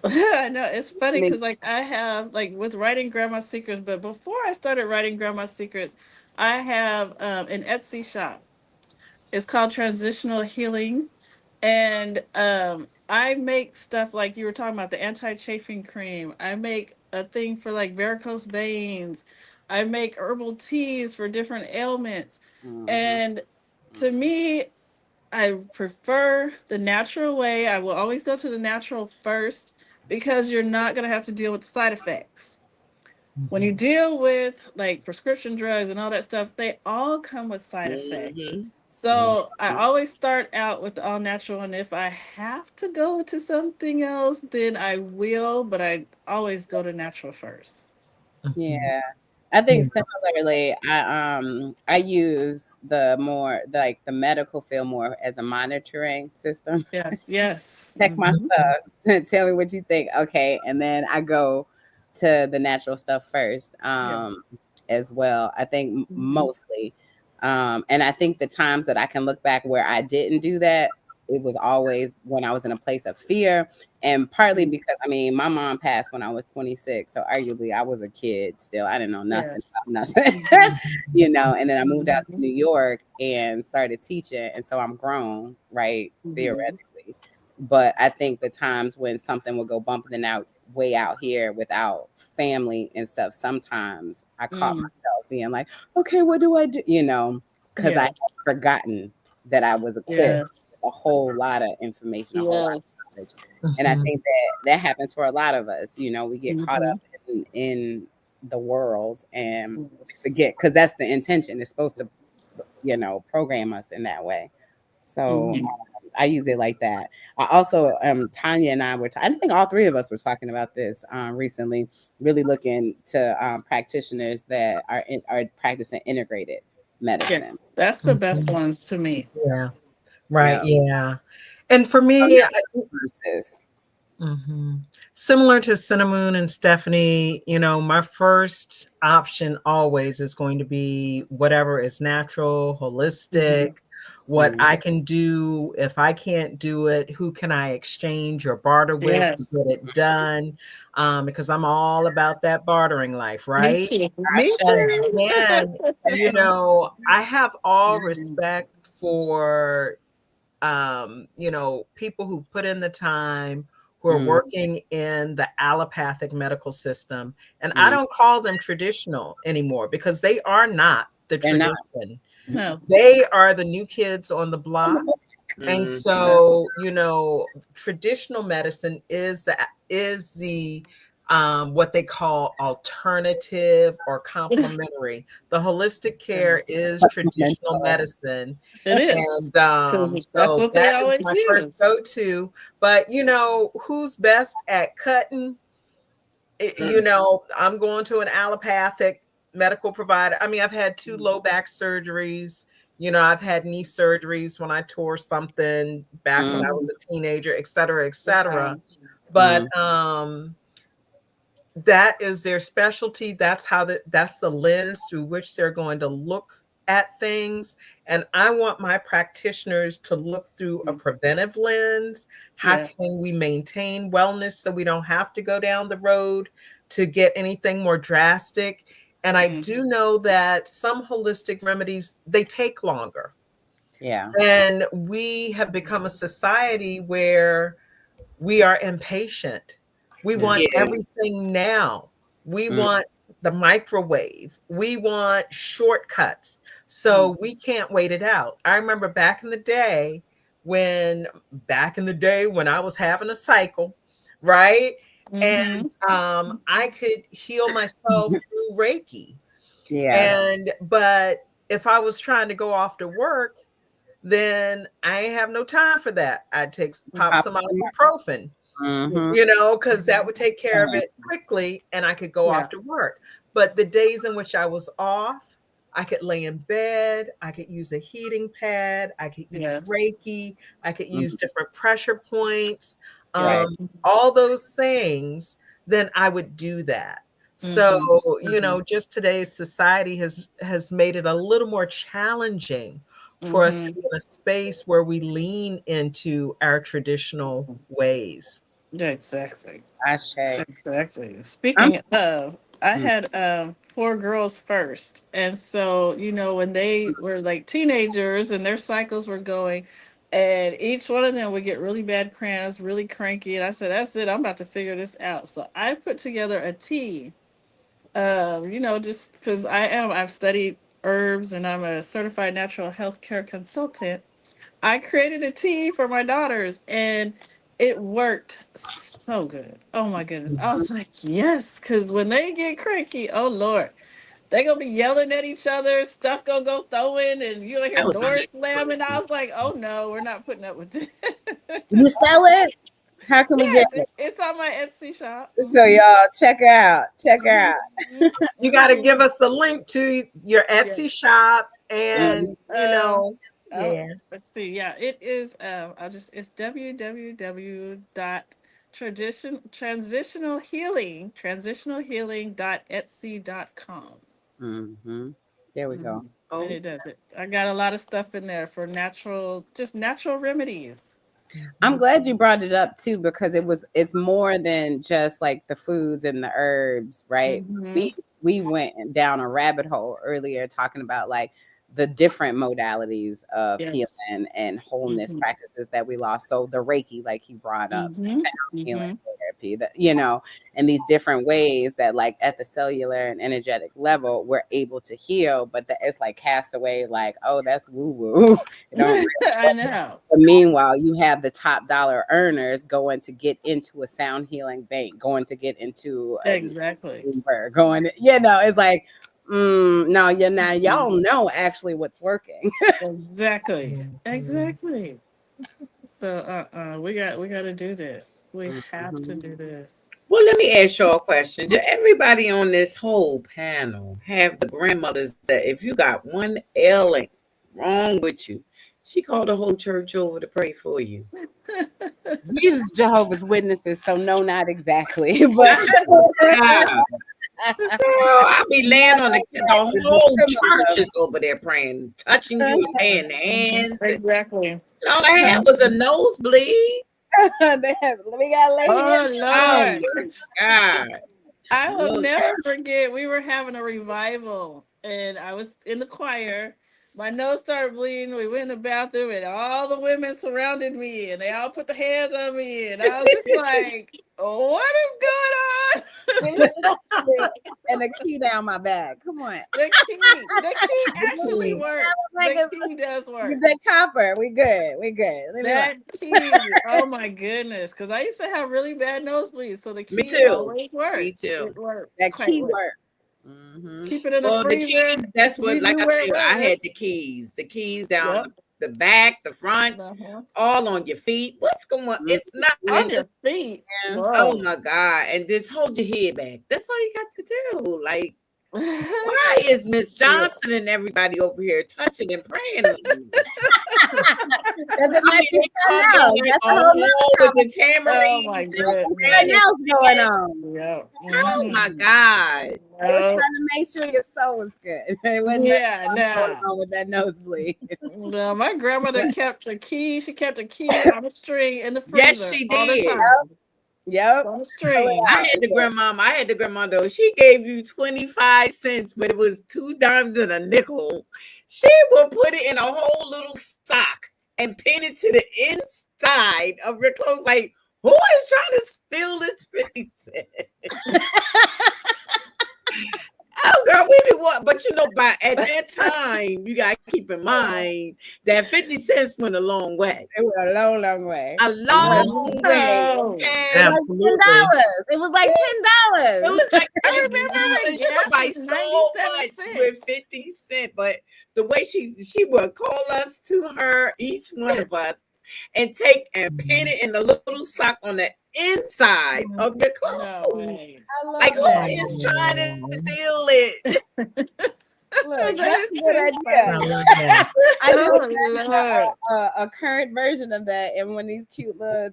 I know it's funny because like I have like with writing Grandma's Secrets, but before I started writing Grandma's Secrets, I have an Etsy shop. It's called Transitional Healing, and I make stuff like you were talking about the anti-chafing cream. I make a thing for like varicose veins. I make herbal teas for different ailments. And to me, I prefer the natural way. I will always go to the natural first because you're not going to have to deal with the side effects. When you deal with like prescription drugs and all that stuff, they all come with side effects. So I always start out with the all natural, and if I have to go to something else, then I will. But I always go to natural first. Yeah. I think similarly, I use the more like the medical field more as a monitoring system. Yes, yes. Check my stuff, tell me what you think. Okay, and then I go to the natural stuff first, as well. I think mostly, and I think the times that I can look back where I didn't do that, it was always when I was in a place of fear, and partly because I mean my mom passed when I was 26, so arguably I was a kid still. I didn't know nothing about nothing, And then I moved out to New York and started teaching, and so I'm grown, right, theoretically. But I think the times when something would go bumping out way out here without family and stuff, sometimes I caught myself being like, okay, what do I do? Because I had forgotten that I was equipped with a whole lot of information, a whole lot of knowledge. And I think that happens for a lot of us. We get caught up in the world and forget, because that's the intention. It's supposed to, program us in that way. So I use it like that. I also, Tanya and I were, I think all three of us were talking about this recently, really looking to practitioners that are practicing integrated medicine. That's the best ones to me. Yeah. Right. Yeah. And for me, similar to Cinnamon and Stephanie, my first option always is going to be whatever is natural, holistic, what I can do. If I can't do it, who can I exchange or barter with to get it done? Because I'm all about that bartering life, right? Me too. And I have all respect for people who put in the time, who are working in the allopathic medical system. And I don't call them traditional anymore because they are not the tradition. No. They are the new kids on the block. And so, traditional medicine is the what they call alternative or complementary. The holistic care is traditional medicine. It is. And that's what they always my use. first go-to. But who's best at cutting? I'm going to an allopathic medical provider. I mean, I've had 2 low back surgeries. I've had knee surgeries when I tore something back when I was a teenager, et cetera, et cetera. But that is their specialty. That's that's the lens through which they're going to look at things. And I want my practitioners to look through a preventive lens. How can we maintain wellness so we don't have to go down the road to get anything more drastic? And I do know that some holistic remedies, they take longer. Yeah. And we have become a society where we are impatient. We want everything now. We want the microwave. We want shortcuts. So we can't wait it out. I remember back in the day when I was having a cycle, right? And I could heal myself through Reiki. But if I was trying to go off to work, then I ain't have no time for that. I'd pop some ibuprofen. Because that would take care of it quickly and I could go off to work. But the days in which I was off, I could lay in bed, I could use a heating pad, I could use Reiki, I could use different pressure points, all those things, then I would do that. So, just today's society has made it a little more challenging for us to be in a space where we lean into our traditional ways. Yeah, exactly. Ashe. Exactly. Speaking of, I had 4 girls first. And so, when they were like teenagers and their cycles were going, and each one of them would get really bad cramps, really cranky. And I said, that's it, I'm about to figure this out. So I put together a tea Just because I've studied herbs and I'm a certified natural health care consultant. I created a tea for my daughters and it worked so good. Oh my goodness. I was like, yes, because when they get cranky, oh Lord, they gonna be yelling at each other, stuff gonna go throwing, and you'll hear That was my doors next slamming. I question. was like, oh no, we're not putting up with this. You sell it? How can we get Yes, it? it's on my Etsy shop. So y'all check her out. Check her out. You got to give us a link to your Yeah. Etsy shop, Yeah. and you know, Oh, yeah. let's see. Yeah, it is. It's transitionalhealing.etsy.com. Mm-hmm. There we go. And Oh, it does it. I got a lot of stuff in there for natural remedies. I'm glad you brought it up too, because it's more than just like the foods and the herbs, right? Mm-hmm. We went down a rabbit hole earlier talking about like the different modalities of Yes. healing and wholeness Mm-hmm. practices that we lost. So the Reiki, like you brought up, the Mm-hmm. sound healing Mm-hmm. therapy, and these different ways that like at the cellular and energetic level, we're able to heal, but it's like cast away, like, oh, that's woo woo. You don't. I know. But meanwhile, you have the top dollar earners going to get into a sound healing bank, going to get into a Exactly. going, it's like, no, you're not. Y'all know actually what's working. Exactly. Exactly. So we got to do this. We have to Mhm. do this. well, let me ask y'all a question. Do everybody on this whole panel have the grandmothers that if you got one ailing wrong with you, she called the whole church over to pray for you? We use Jehovah's Witnesses, so no, not exactly, but Yeah. So I'll be laying on the whole church is over there praying, touching you and laying their hands. And Exactly. all I had was a nosebleed. we got lady. Oh Oh Lord. my God. I will Look, never forget. We were having a revival, and I was in the choir. My nose started bleeding. We went in the bathroom, and all the women surrounded me, and they all put their hands on me, and I was just like, "What is going on?" And a key down my back. Come on. The key actually I works. was like, The key does work. that copper. We good. We good. Leave me alone. That key, oh my goodness, because I used to have really bad nosebleeds, so the me key too. always Me works. too. It worked That quite key well. work. Mm-hmm. Keep it in the Well, the freezer. keys, that's what, You like knew I where it said, I had was. the keys down Yep. the back, the front, Uh-huh. all on your feet. What's going on? It's not, On and Mm-hmm. your feet. oh Whoa. my God. And just hold your head back. That's all you got to do. Like, why is Miss Yeah. Johnson and everybody over here touching and praying on you? Because it I might mean, be they come something in else. like That's a a whole nother hole with the Oh my tamarines and goodness. something praying. else going on. Yeah. Oh my Mhm. God. They was trying No. to make sure your soul was good. It wasn't Yeah, nothing going nah. on with that nosebleed. No, my grandmother kept the key. She kept the key on a string in the Yes, freezer she all the did. time. Yep. On a Pull it string. I out. had the grandmama. I had the grandmother. She gave you 25 cents, but it was 2 dimes and a nickel. She would put it in a whole little sock and pin it to the inside of your clothes. Like, who is trying to steal this 50 cents? Oh, girl, we be what? But by at that time, you gotta keep in mind that 50 cents went a long way. It went a long, long way. A long way. Oh. It Okay. was like Absolutely. $10. It was like It $10. was like I $10. remember when You could gas buy was so 97 much cents. with 50 cents. But the way she would call us to her, each one of us, and take and pin it in the little sock on the inside of your No clothes. way. I love Like, who that. is trying to steal it? Look, That that's is a good too idea. I funny. love that. I just Oh imagine Lord. a current version of that, and when these cute little,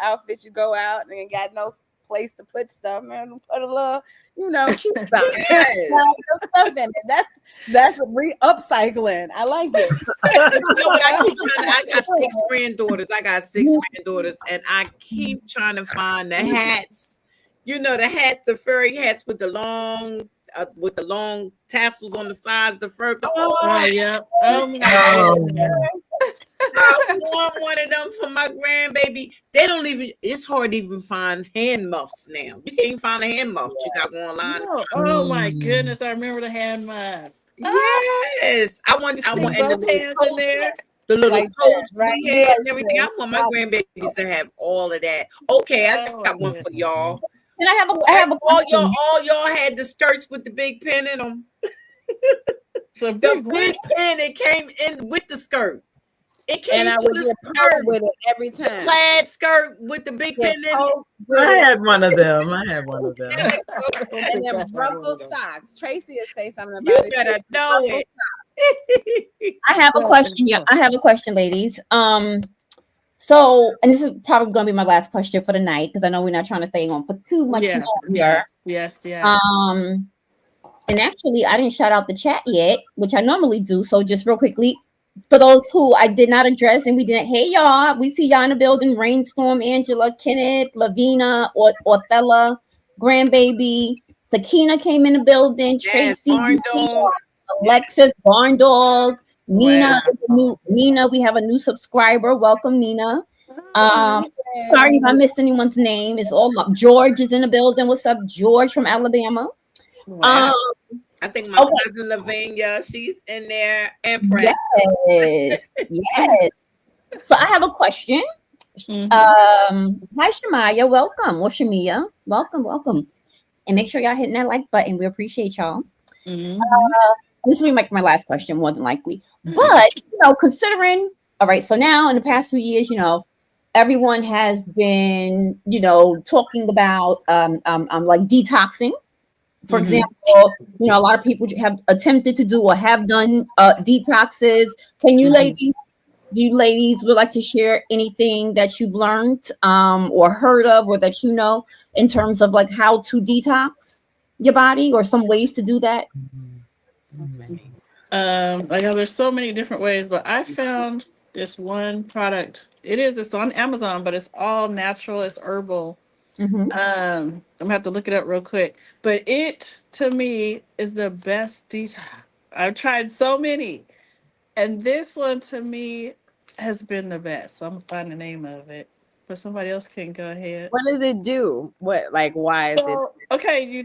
outfits, you go out and you got no place to put stuff, man. Put a little, cute stuff. Yes. Put stuff in it. That's upcycling. I like it. But you know what? I keep trying to. I got 6 granddaughters. And I keep trying to find the hats. The hats, the furry hats with the long tassels on the sides, the fur. Oh yeah. Oh my Oh, goodness. I I want one of them for my grandbaby. They don't even. It's hard to even find hand muffs now. You can't even find a hand muff. You got to go online. No. Oh my goodness! I remember the hand muffs. Yes, I want. You I stick want and the both little hands in coats, there. the little Like coats that, right? we had and everything. I want my grandbabies to have all of that. Okay, I Oh, got one for y'all. And I have a question. All y'all had the skirts with the big pin in them. The The big big pin, it came in with the skirt. It came And I to would the get skirt with it every the time. plaid skirt with the big pin in it. I had one of them. I had one of them. And then ruffled socks. Tracy will say something You about it. better know it. I have a question. Yeah, I have a question, ladies. So, and this is probably going to be my last question for the night because I know we're not trying to stay on for too much longer. Yes. And actually, I didn't shout out the chat yet, which I normally do. So, just real quickly, for those who I did not address and we didn't, hey y'all, we see y'all in the building. Rainstorm, Angela, Kenneth, Lavina, Orthella, Grandbaby, Sakina came in the building. Yes, Tracy, barn dog. Alexis, Barn Dog, Nina, Wow. Nina. We have a new subscriber. Welcome, Nina. Sorry if I missed anyone's name. It's all up. George is in the building. What's up, George from Alabama? Wow. I think my cousin Lavinia, she's in there. Impressed. Yes. So I have a question. Hi Shamaya, welcome. Or Shamia, welcome. And make sure y'all hitting that like button. We appreciate y'all. This will be my last question, more than likely. But considering, all right, so now in the past few years, everyone has been, talking about like detoxing. For example, a lot of people have attempted to do or have done detoxes. Can you ladies would like to share anything that you've learned or heard of or that in terms of like how to detox your body or some ways to do that? There's so many different ways, but I found this one product. It's on Amazon, but it's all natural, it's herbal. I'm gonna have to look it up real quick. But it to me is the best detox. I've tried so many. And this one to me has been the best. So I'm gonna find the name of it. But somebody else can go ahead. What does it do? Why is it? Okay, you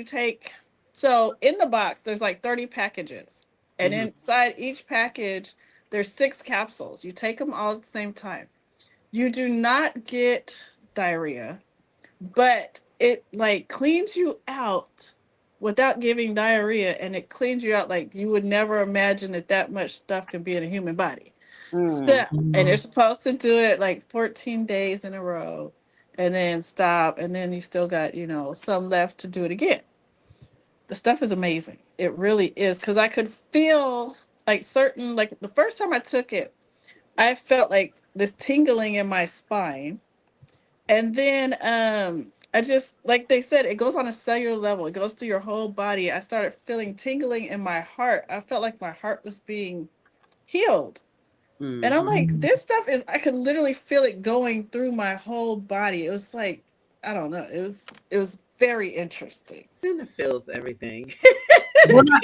take so in the box there's like 30 packages. And inside each package there's 6 capsules. You take them all at the same time. You do not get diarrhea, but it like cleans you out without giving diarrhea, and it cleans you out like you would never imagine that much stuff can be in a human body. So, and you're supposed to do it like 14 days in a row and then stop, and then you still got some left to do it again. The stuff is amazing. It really is, because I could feel like the first time I took it, I felt like this tingling in my spine. And then I just, like they said, it goes on a cellular level. It goes through your whole body. I started feeling tingling in my heart. I felt like my heart was being healed. And I'm like, this stuff I could literally feel it going through my whole body. It was like, I don't know. It was very interesting. Syna feels everything. What are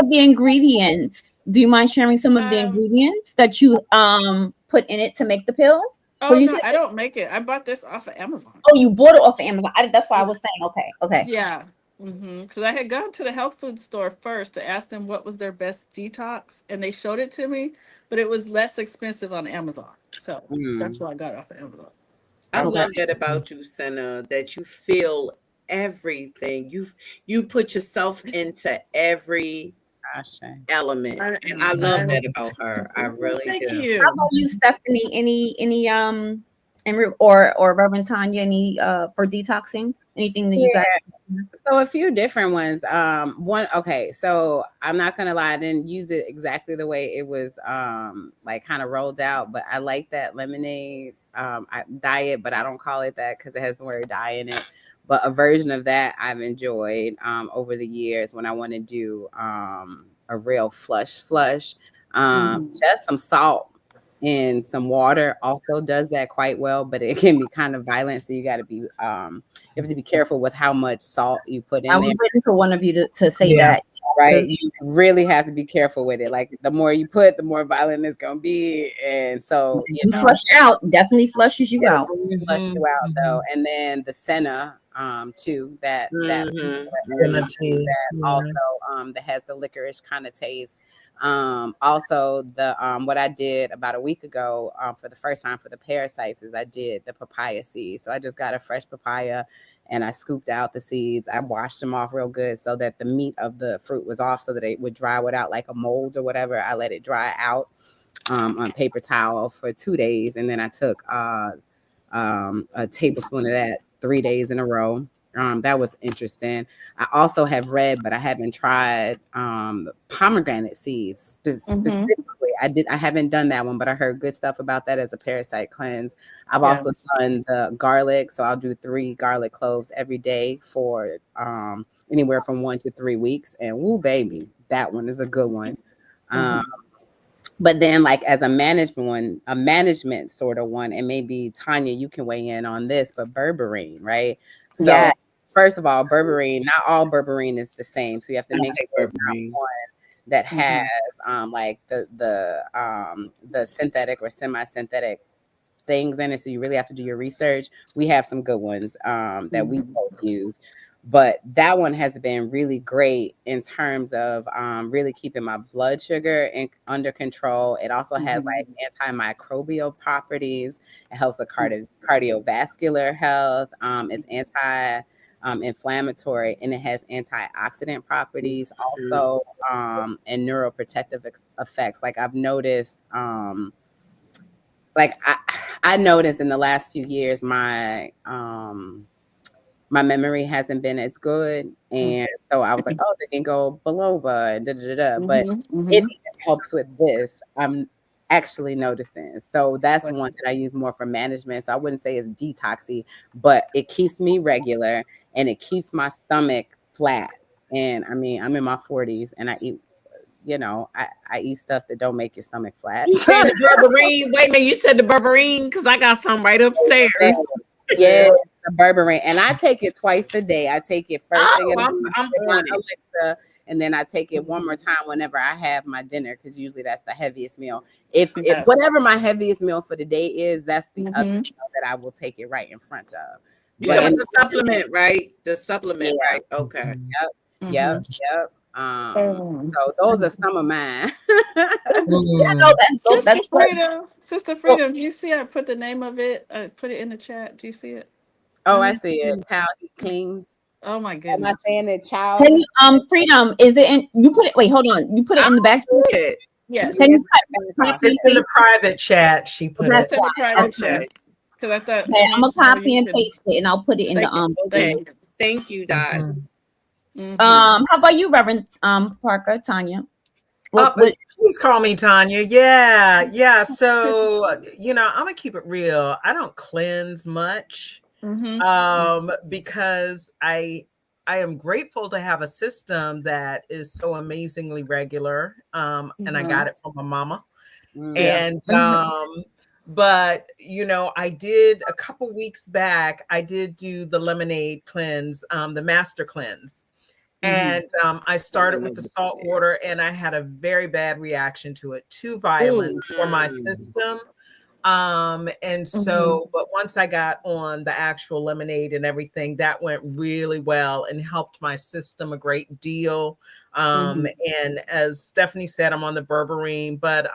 the ingredients? Do you mind sharing some of the ingredients that you put in it to make the pill? Oh no, I don't make it. I bought this off of Amazon. Oh, you bought it off of Amazon. That's why I was saying. Okay. Yeah. Because I had gone to the health food store first to ask them what was their best detox, and they showed it to me, but it was less expensive on Amazon. So that's why I got it off of Amazon. I love that about you, Syna, that you feel everything. You put yourself into every element, and I love that about her. I really do. How about you, Stephanie? Any or Reverend Tanya? Any for detoxing? Anything that you got? So a few different ones. So I'm not gonna lie, I didn't use it exactly the way it was like kind of rolled out, but I like that lemonade diet, but I don't call it that because it has the word dye in it. But a version of that I've enjoyed over the years when I want to do a real flush. Just some salt and some water also does that quite well, but it can be kind of violent, so you got to be you have to be careful with how much salt you put in there. I was waiting for one of you to say that. right? You really have to be careful with it. Like the more you put, the more violent it's gonna be. And so you flush out, definitely flushes you out. Flush you out though. And then the Syna too, that Syna tea. also that has the licorice kind of taste. Also the what I did about a week ago for the first time for the parasites is I did the papaya seeds. So I just got a fresh papaya and I scooped out the seeds. I washed them off real good so that the meat of the fruit was off so that it would dry without like a mold or whatever. I let it dry out on paper towel for 2 days. And then I took a tablespoon of that 3 days in a row. That was interesting. I also have read, but I haven't tried pomegranate seeds specifically. I haven't done that one, but I heard good stuff about that as a parasite cleanse. I've also done the garlic, so I'll do 3 garlic cloves every day for anywhere from 1 to 3 weeks. And woo, baby, that one is a good one. But then, like as a management sort of one, and maybe Tanya, you can weigh in on this, but berberine, right? So first of all, berberine, not all berberine is the same. So you have to make sure it's not one that has like the synthetic or semi-synthetic things in it. So you really have to do your research. We have some good ones that we both use. But that one has been really great in terms of really keeping my blood sugar under control. It also has like antimicrobial properties. It helps with cardiovascular health. It's anti-inflammatory, and it has antioxidant properties also, and neuroprotective effects. Like I've noticed, like I noticed in the last few years, my memory hasn't been as good. And so I was like, oh, they can go biloba and but it helps with this. I'm actually noticing. So that's one that I use more for management. So I wouldn't say it's detoxy, but it keeps me regular and it keeps my stomach flat. And I mean, I'm in my 40s and I eat, I eat stuff that don't make your stomach flat. You said the berberine. Wait a minute, you said the berberine because I got some right upstairs. Yes, the berberine, and I take it twice a day. I take it first thing in the morning, and then I take it one more time whenever I have my dinner, because usually that's the heaviest meal. If whatever my heaviest meal for the day is, that's the other meal that I will take it right in front of. You got the supplement, right? The supplement, right? Okay. Yep. So those are some of mine. Sister Freedom, do you see I put the name of it? I put it in the chat. Do you see it? Oh, I see it. How he cleans. Oh my goodness. Am I saying it, child? Hey, Freedom, is it in? You put it. Wait, hold on. You put it in the back. Yes. Can you it's in the private chat. She put it in the private chat. Because I thought. Okay, I'm gonna copy and paste it, and I'll put it in the Okay. Thank you, Dot. How about you, Reverend Parker, Tanya? Please call me Tanya. Yeah. So I'm gonna keep it real. I don't cleanse much because I am grateful to have a system that is so amazingly regular. And I got it from my mama. And but I did a couple weeks back, I did do the lemonade cleanse, the master cleanse. And I started with the salt water, and I had a very bad reaction to it, too violent for my system. And so, but once I got on the actual lemonade and everything, that went really well and helped my system a great deal. And as Stephanie said, I'm on the berberine, but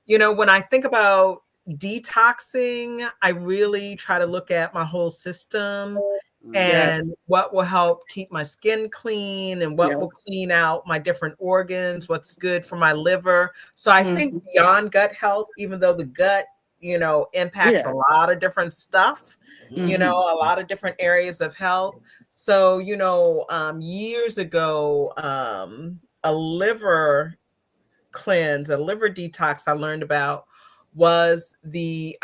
when I think about detoxing, I really try to look at my whole system and what will help keep my skin clean and what will clean out my different organs, what's good for my liver. So I think beyond gut health, even though the gut, impacts a lot of different stuff, a lot of different areas of health. So, years ago, a liver cleanse, a liver detox I learned about was the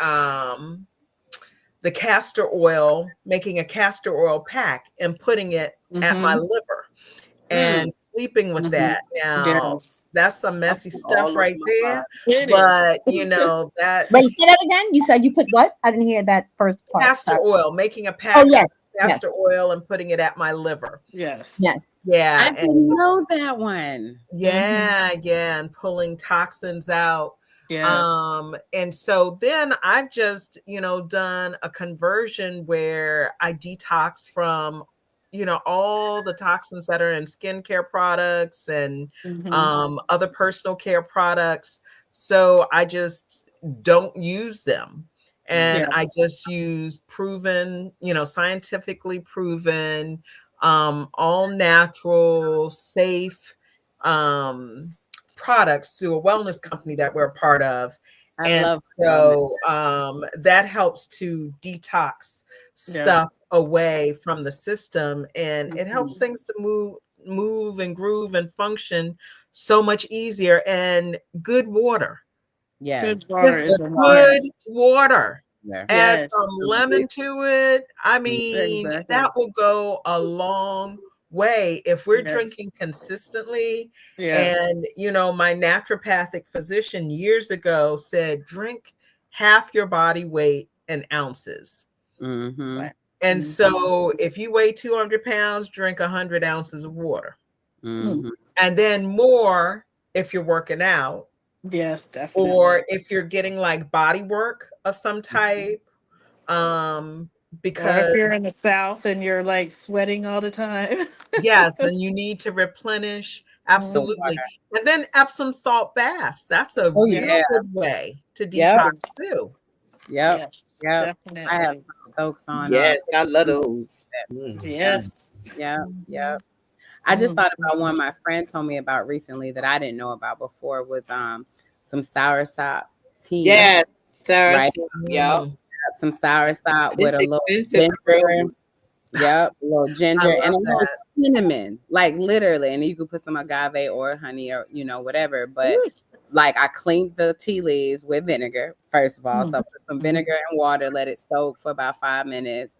castor oil, making a castor oil pack and putting it at my liver and sleeping with that. Now, that's some messy stuff right there. But, that. Wait, say that again. You said you put what? I didn't hear that first part. Castor oil, making a pack. Oh, yes. castor oil and putting it at my liver. Yes. Yes. Yeah. I didn't know that one. Yeah, and pulling toxins out. Yes. And so then I've just, done a conversion where I detox from, all the toxins that are in skincare products and other personal care products. So I just don't use them. And I just use proven, scientifically proven, all natural, safe products through a wellness company that we're a part of. And so that helps to detox stuff away from the system, and it helps things to move and groove and function so much easier. And good water. Yes. Good water is a good water. Yeah. Add some lemon to it. I mean, Exactly. that will go a long way if we're drinking consistently. And, my naturopathic physician years ago said, drink half your body weight in ounces. And so if you weigh 200 pounds, drink 100 ounces of water. And then more if you're working out. Yes, definitely. Or if you're getting like body work of some type, because or if you're in the South and you're like sweating all the time. yes, and you need to replenish. Absolutely. And then Epsom salt baths. That's a real good way to detox too. Yes, definitely. I have some soaks on. Yes, I love those. Yes. Yep. I just thought about one my friend told me about recently that I didn't know about before was some sour sop tea. Yes, sour sop. Yep. Some sour sop with a little ginger. Yep, a little ginger and a little cinnamon, like literally. And you could put some agave or honey or whatever. But like I cleaned the tea leaves with vinegar first of all. So put some vinegar and water, let it soak for about 5 minutes.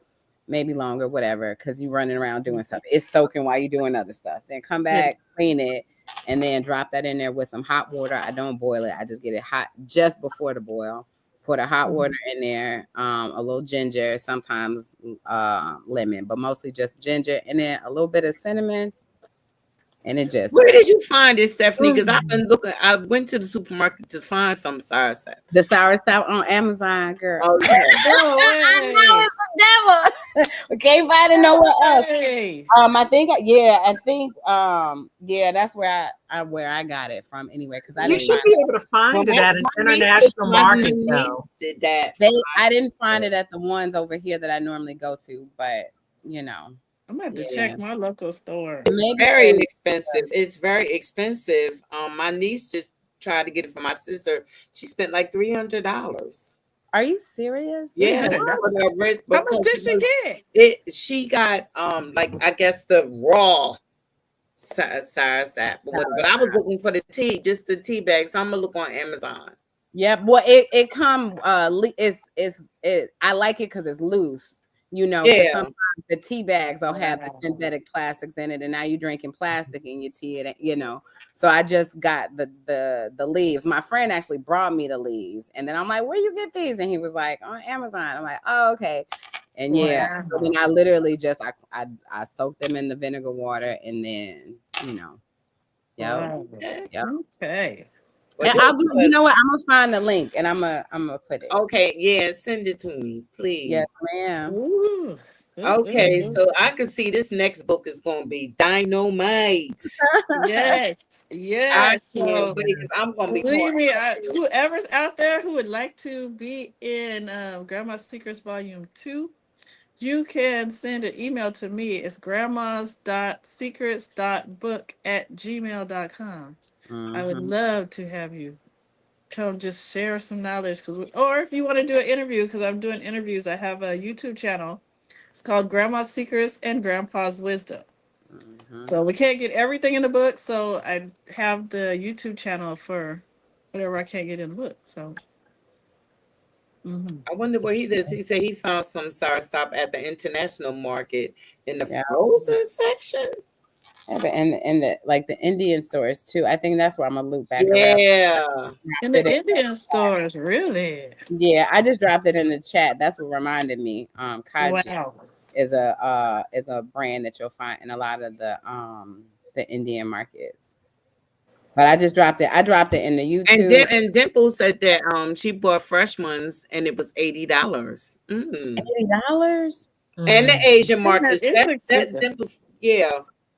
Maybe longer, whatever, because you're running around doing stuff. It's soaking while you're doing other stuff. Then come back, clean it, and then drop that in there with some hot water. I don't boil it. I just get it hot just before the boil. Put a hot water in there, a little ginger, sometimes lemon, but mostly just ginger, and then a little bit of cinnamon. And it just. Where did you find it, Stephanie? Because I've been looking. I went to the supermarket to find some sour sap. The sour sap on Amazon, girl. Oh, yeah. I know it's the devil. We can't find it nowhere else. I think, that's where I got it from anyway. Because I should be able to find it at an international market though. Did that? I didn't find it at the ones over here that I normally go to, but I'm gonna have to check my local store. Very expensive. It's very expensive. My niece just tried to get it for my sister. She spent like $300. Are you serious? Yeah. How much did she get? She got like I guess the raw sour sap, but I was looking for the tea, just the tea bag. So I'm gonna look on Amazon. Yeah, well, it come I like it because it's loose. Sometimes the tea bags will have the synthetic plastics in it, and now you're drinking plastic in your tea, So I just got the leaves. My friend actually brought me the leaves, and then I'm like, "Where you get these?" And he was like, "On Amazon." I'm like, "Oh, okay." And so then I literally just I soaked them in the vinegar water, and then Okay. And you know what? I'm gonna find the link and I'm gonna put it. Okay, yeah, send it to me, please. Yes, ma'am. Ooh. Okay, so I can see this next book is gonna be Dynamite. Yes. I can't wait because I'm gonna be. Believe me, whoever's out there who would like to be in Grandma's Secrets Volume 2, you can send an email to me. It's grandmas.secrets.book@gmail.com. I would love to have you come just share some knowledge. Or if you want to do an interview, because I'm doing interviews, I have a YouTube channel. It's called Grandma's Secrets and Grandpa's Wisdom. So we can't get everything in the book, so I have the YouTube channel for whatever I can't get in the book. So I wonder what he does. He said he found some sour sop at the international market in the frozen section. Yeah, and the Indian stores too. I think that's where I'm gonna loop back around. Yeah. In the Indian stores, really? Yeah, I just dropped it in the chat. That's what reminded me. Kaji. Wow. is a brand that you'll find in a lot of the Indian markets. But I just dropped it. I dropped it in the YouTube. And Dimple said that she bought fresh ones and it was $80. $80. And the Asian market, It's that expensive. Dimple's, yeah.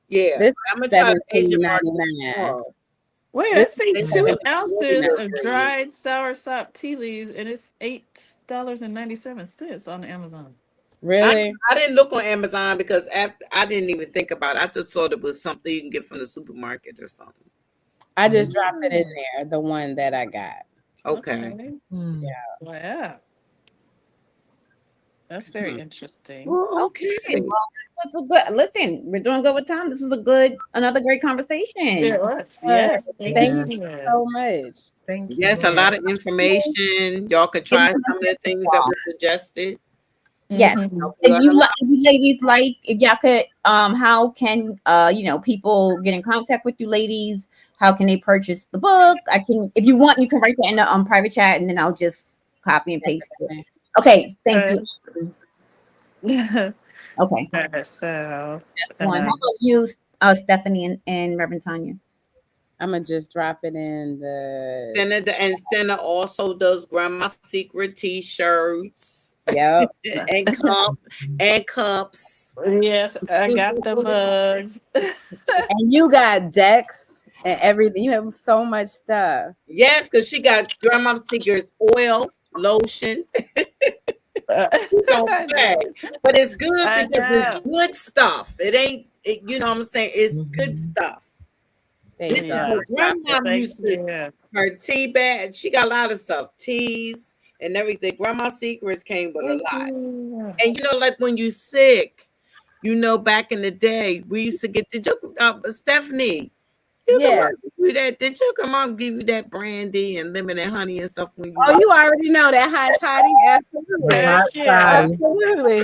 This I'm gonna try the Asian market $17.99. tomorrow. Wait, I This see is 2 $17.99. ounces of dried soursop tea leaves, and it's $8.97 on Amazon. Really? I didn't look on Amazon because after I didn't even think about it. I just thought it was something you can get from the supermarket or something. I just dropped it in there, the one that I got. Okay. Yeah. Wow. That's very interesting. Well, okay. That's a good. Listen, we're doing good with time. This was another great conversation. It was. Yes. Thank you so much. Thank you. Yes, a lot of information. Y'all could try some of the things that were suggested. Yes. Mhm. If you ladies if y'all could, how can people get in contact with you ladies? How can they purchase the book? If you want, you can write that in the private chat, and then I'll just copy and paste it. Okay, thank you. Okay, So that's one. How about you, Stephanie and Reverend Tanya? I'm gonna just drop it in the Syna also does Grandma Secret T-shirts. Yep. and cups. Yes, I got the mugs. And you got decks and everything. You have so much stuff. Yes, because she got Grandma Secret's oil, lotion. Don't play. But it's good because it's good stuff. It ain't, you know what I'm saying? It's good stuff. This is what Grandma used to, her tea bag. She got a lot of stuff, teas and everything. Grandma Secrets came with a lot. And like when you sick, back in the day, we used to get Stephanie. Did your mom give you that brandy and lemon and honey and stuff? When you already know that hot toddy. Absolutely. Absolutely.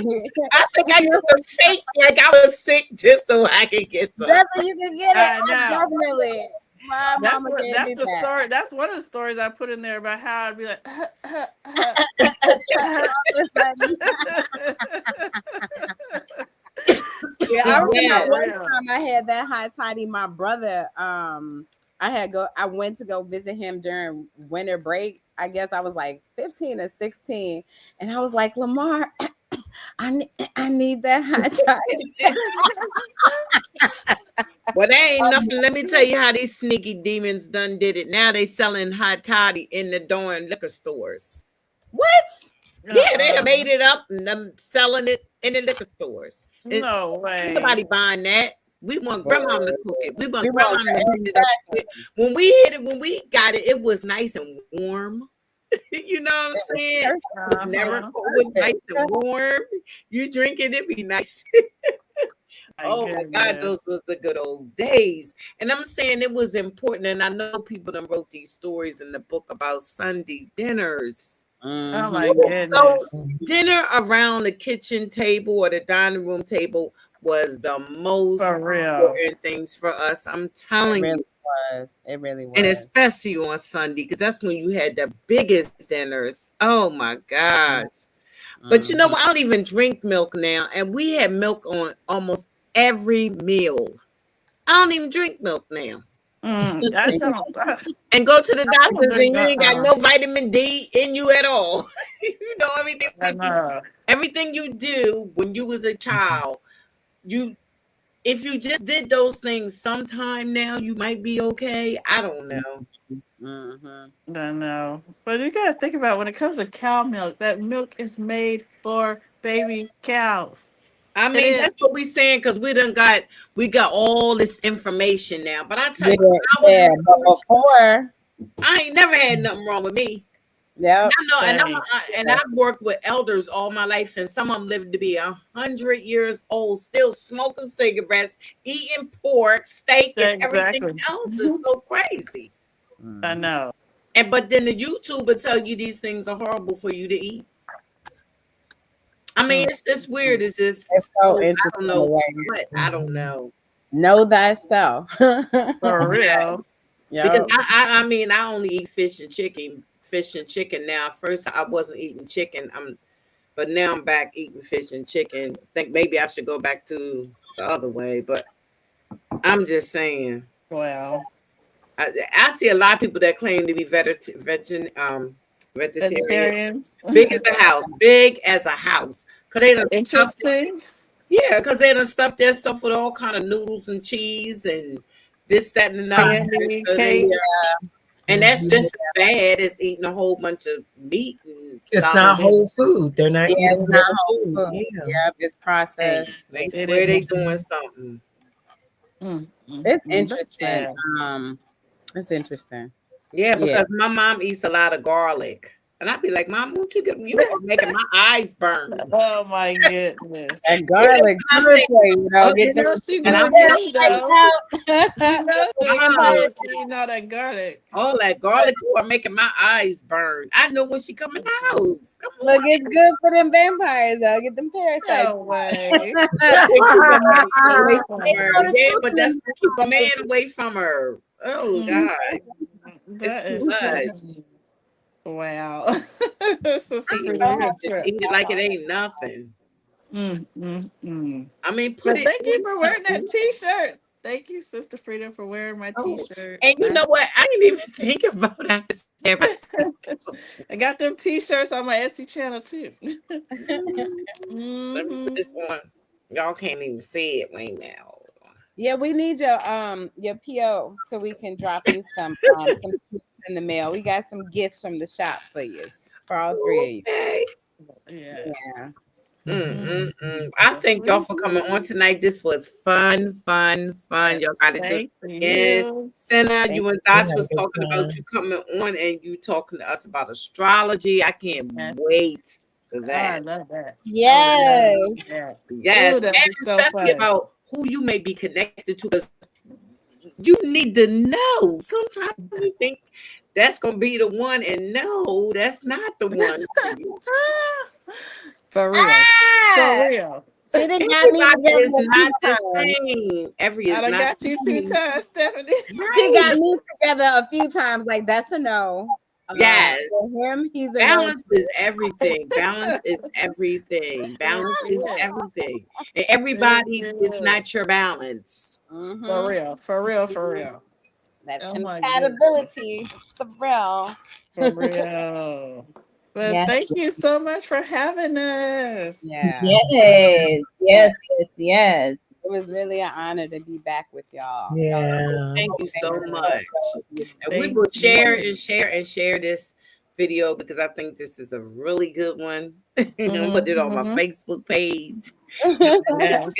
I think I used to fake like I was sick just so I could get some. That's so you can get it. Definitely. My mama that's the story. That's one of the stories I put in there about how I'd be like, yeah, I remember one time I had that hot toddy. My brother, I went to go visit him during winter break. I guess I was like 15 or 16, and I was like, Lamar, I need that hot toddy. Well, there ain't nothing. Let me tell you how these sneaky demons done did it. Now they selling hot toddy in the darn liquor stores. What? Yeah, they done made it up and them selling it in the liquor stores. No way. Somebody buying that. We want grandma to cook it. We want grandma to heat it up. When we hit it, when we got it, it was nice and warm. You know what I'm saying? It was never cold. It was nice and warm. You drink it be nice. Oh my God, those was the good old days. And I'm saying it was important. And I know people done wrote these stories in the book about Sunday dinners. Oh my goodness. So dinner around the kitchen table or the dining room table was the most important things for us. I'm telling you. It really was. And especially on Sunday, because that's when you had the biggest dinners. Oh my gosh. But you know what? I don't even drink milk now. And we had milk on almost every meal. I don't even drink milk now. I don't. And go to the doctors and you ain't got no vitamin D in you at all. You know everything you do when you was a child, if you just did those things sometime now, you might be okay. I don't know. I know. But you got to think about when it comes to cow milk, that milk is made for baby cows. I mean, that's what we saying because we got all this information now. But I tell you, but before, I ain't never had nothing wrong with me. Yeah, I know, and I've worked with elders all my life, and some of them lived to be 100 years old, still smoking cigarettes, eating pork, steak, and everything else is so crazy. I know. But then the YouTube will tell you these things are horrible for you to eat. I mean, it's just weird. It's so interesting. I don't know. Know thyself. For real. Yeah. Because I mean, I only eat fish and chicken now. First, I wasn't eating chicken. but now I'm back eating fish and chicken. Think maybe I should go back to the other way, but I'm just saying. Wow. I see a lot of people that claim to be vegetarian. Vegetarians. Big as a house. Cause they done stuffed it, Interesting. yeah, because they done stuffed their stuff with all kind of noodles and cheese and this, that, and another. Candy, So they, cakes. and that's just as bad as eating a whole bunch of meat and It's stuff. not whole food. They're not Yeah, eating it's not real whole food. food. Yeah. Yep, it's processed. They It swear they is. doing something. It's That's interesting. sad. It's interesting. Yeah, Yeah. because my mom eats a lot of garlic. And I'd be like, Mom, won't you are making my eyes burn. Oh my goodness. That garlic I good say, for you, oh, You Get know them she and I'm good too, though. You out. know she Mom, good. She eating all that garlic. all that garlic are making my eyes burn. I know when she come in the house. Come on. Look, it's good for them vampires, though. Get them parasites. No way. Yeah, but that's to keep a man away from her. Oh God. That It's is too much. wow. Sister Frida, know. you're a trip. Eat it like it ain't nothing. I mean, put But it. thank you for wearing that T-shirt. Thank you, Sister Frida, for wearing my T-shirt. And you know what? I didn't even think about that. I got them T-shirts on my Etsy channel too. Let me put this on. Y'all can't even see it right now. Yeah, we need your PO so we can drop you some gifts in the mail. We got some gifts from the shop for you, for all three of you. Okay. Yes. Yeah. I thank y'all for coming on tonight. This was fun. Yes, Y'all got to do thank it again. you. Syna, you and Dots was you. talking about you coming on and you talking to us about astrology. I can't Yes. wait for Oh, I that. love that. Yes. Oh, I love that. Yes, Ooh, that and was so especially fun. about who you may be connected to, because you need to know. Sometimes you think that's gonna be the one, and no, that's not the one for you. For real. For real. She done got me Everybody together is a few not the times. same. Every I is done not got the you 2 same. times, Stephanie. She got me together a few times. Like, that's a no. Yes. For him, he's a Balance no. is everything. Balance is everything. Balance is Yes. everything. And everybody Yes. is not your balance. Mhm. For real. For real. For real. That Oh my compatibility, for real. For real. But Yes. thank you so much for having us. Yeah. Yes. It was really an honor to be back with y'all. Yeah. Thank you so much. And we Thank will you. share this video, because I think this is a really good one. I put it on my Facebook page. Yes.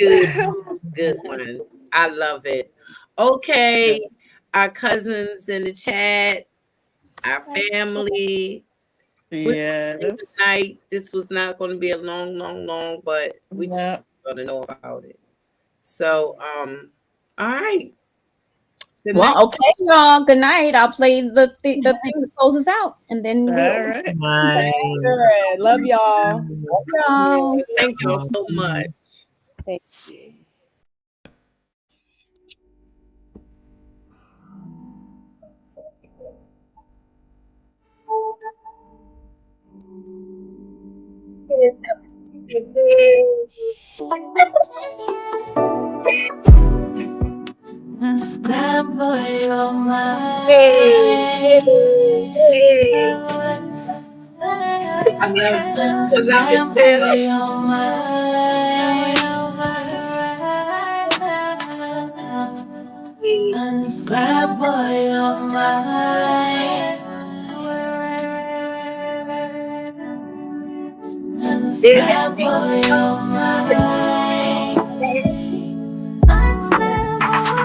Good one. I love it. Okay, our cousins in the chat, our family. Yes. Tonight, this was not going to be a long, but we just going to know about it. So, all right. Good night. Well, okay, y'all. Good night. I'll play the thing that closes out, and then All we'll. right. Nice. Good. Love y'all. Love y'all. Thank you all so much. Thank you. Unscramble your mind. Unscramble your mind. Unscramble your mind. Unscramble your mind.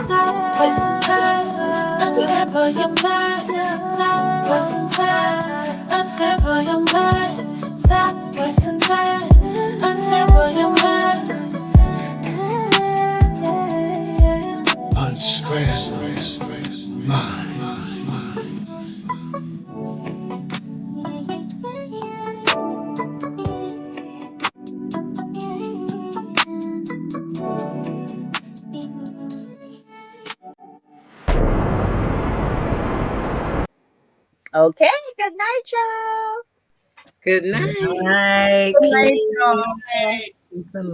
Stop wasting time. Unscramble your mind. Stop wasting time. Unscramble your mind. Stop wasting time. Unscramble your mind. Unscramble mind. Okay. Good night, y'all. Good Good night. night. Good night, Peace. y'all. Peace and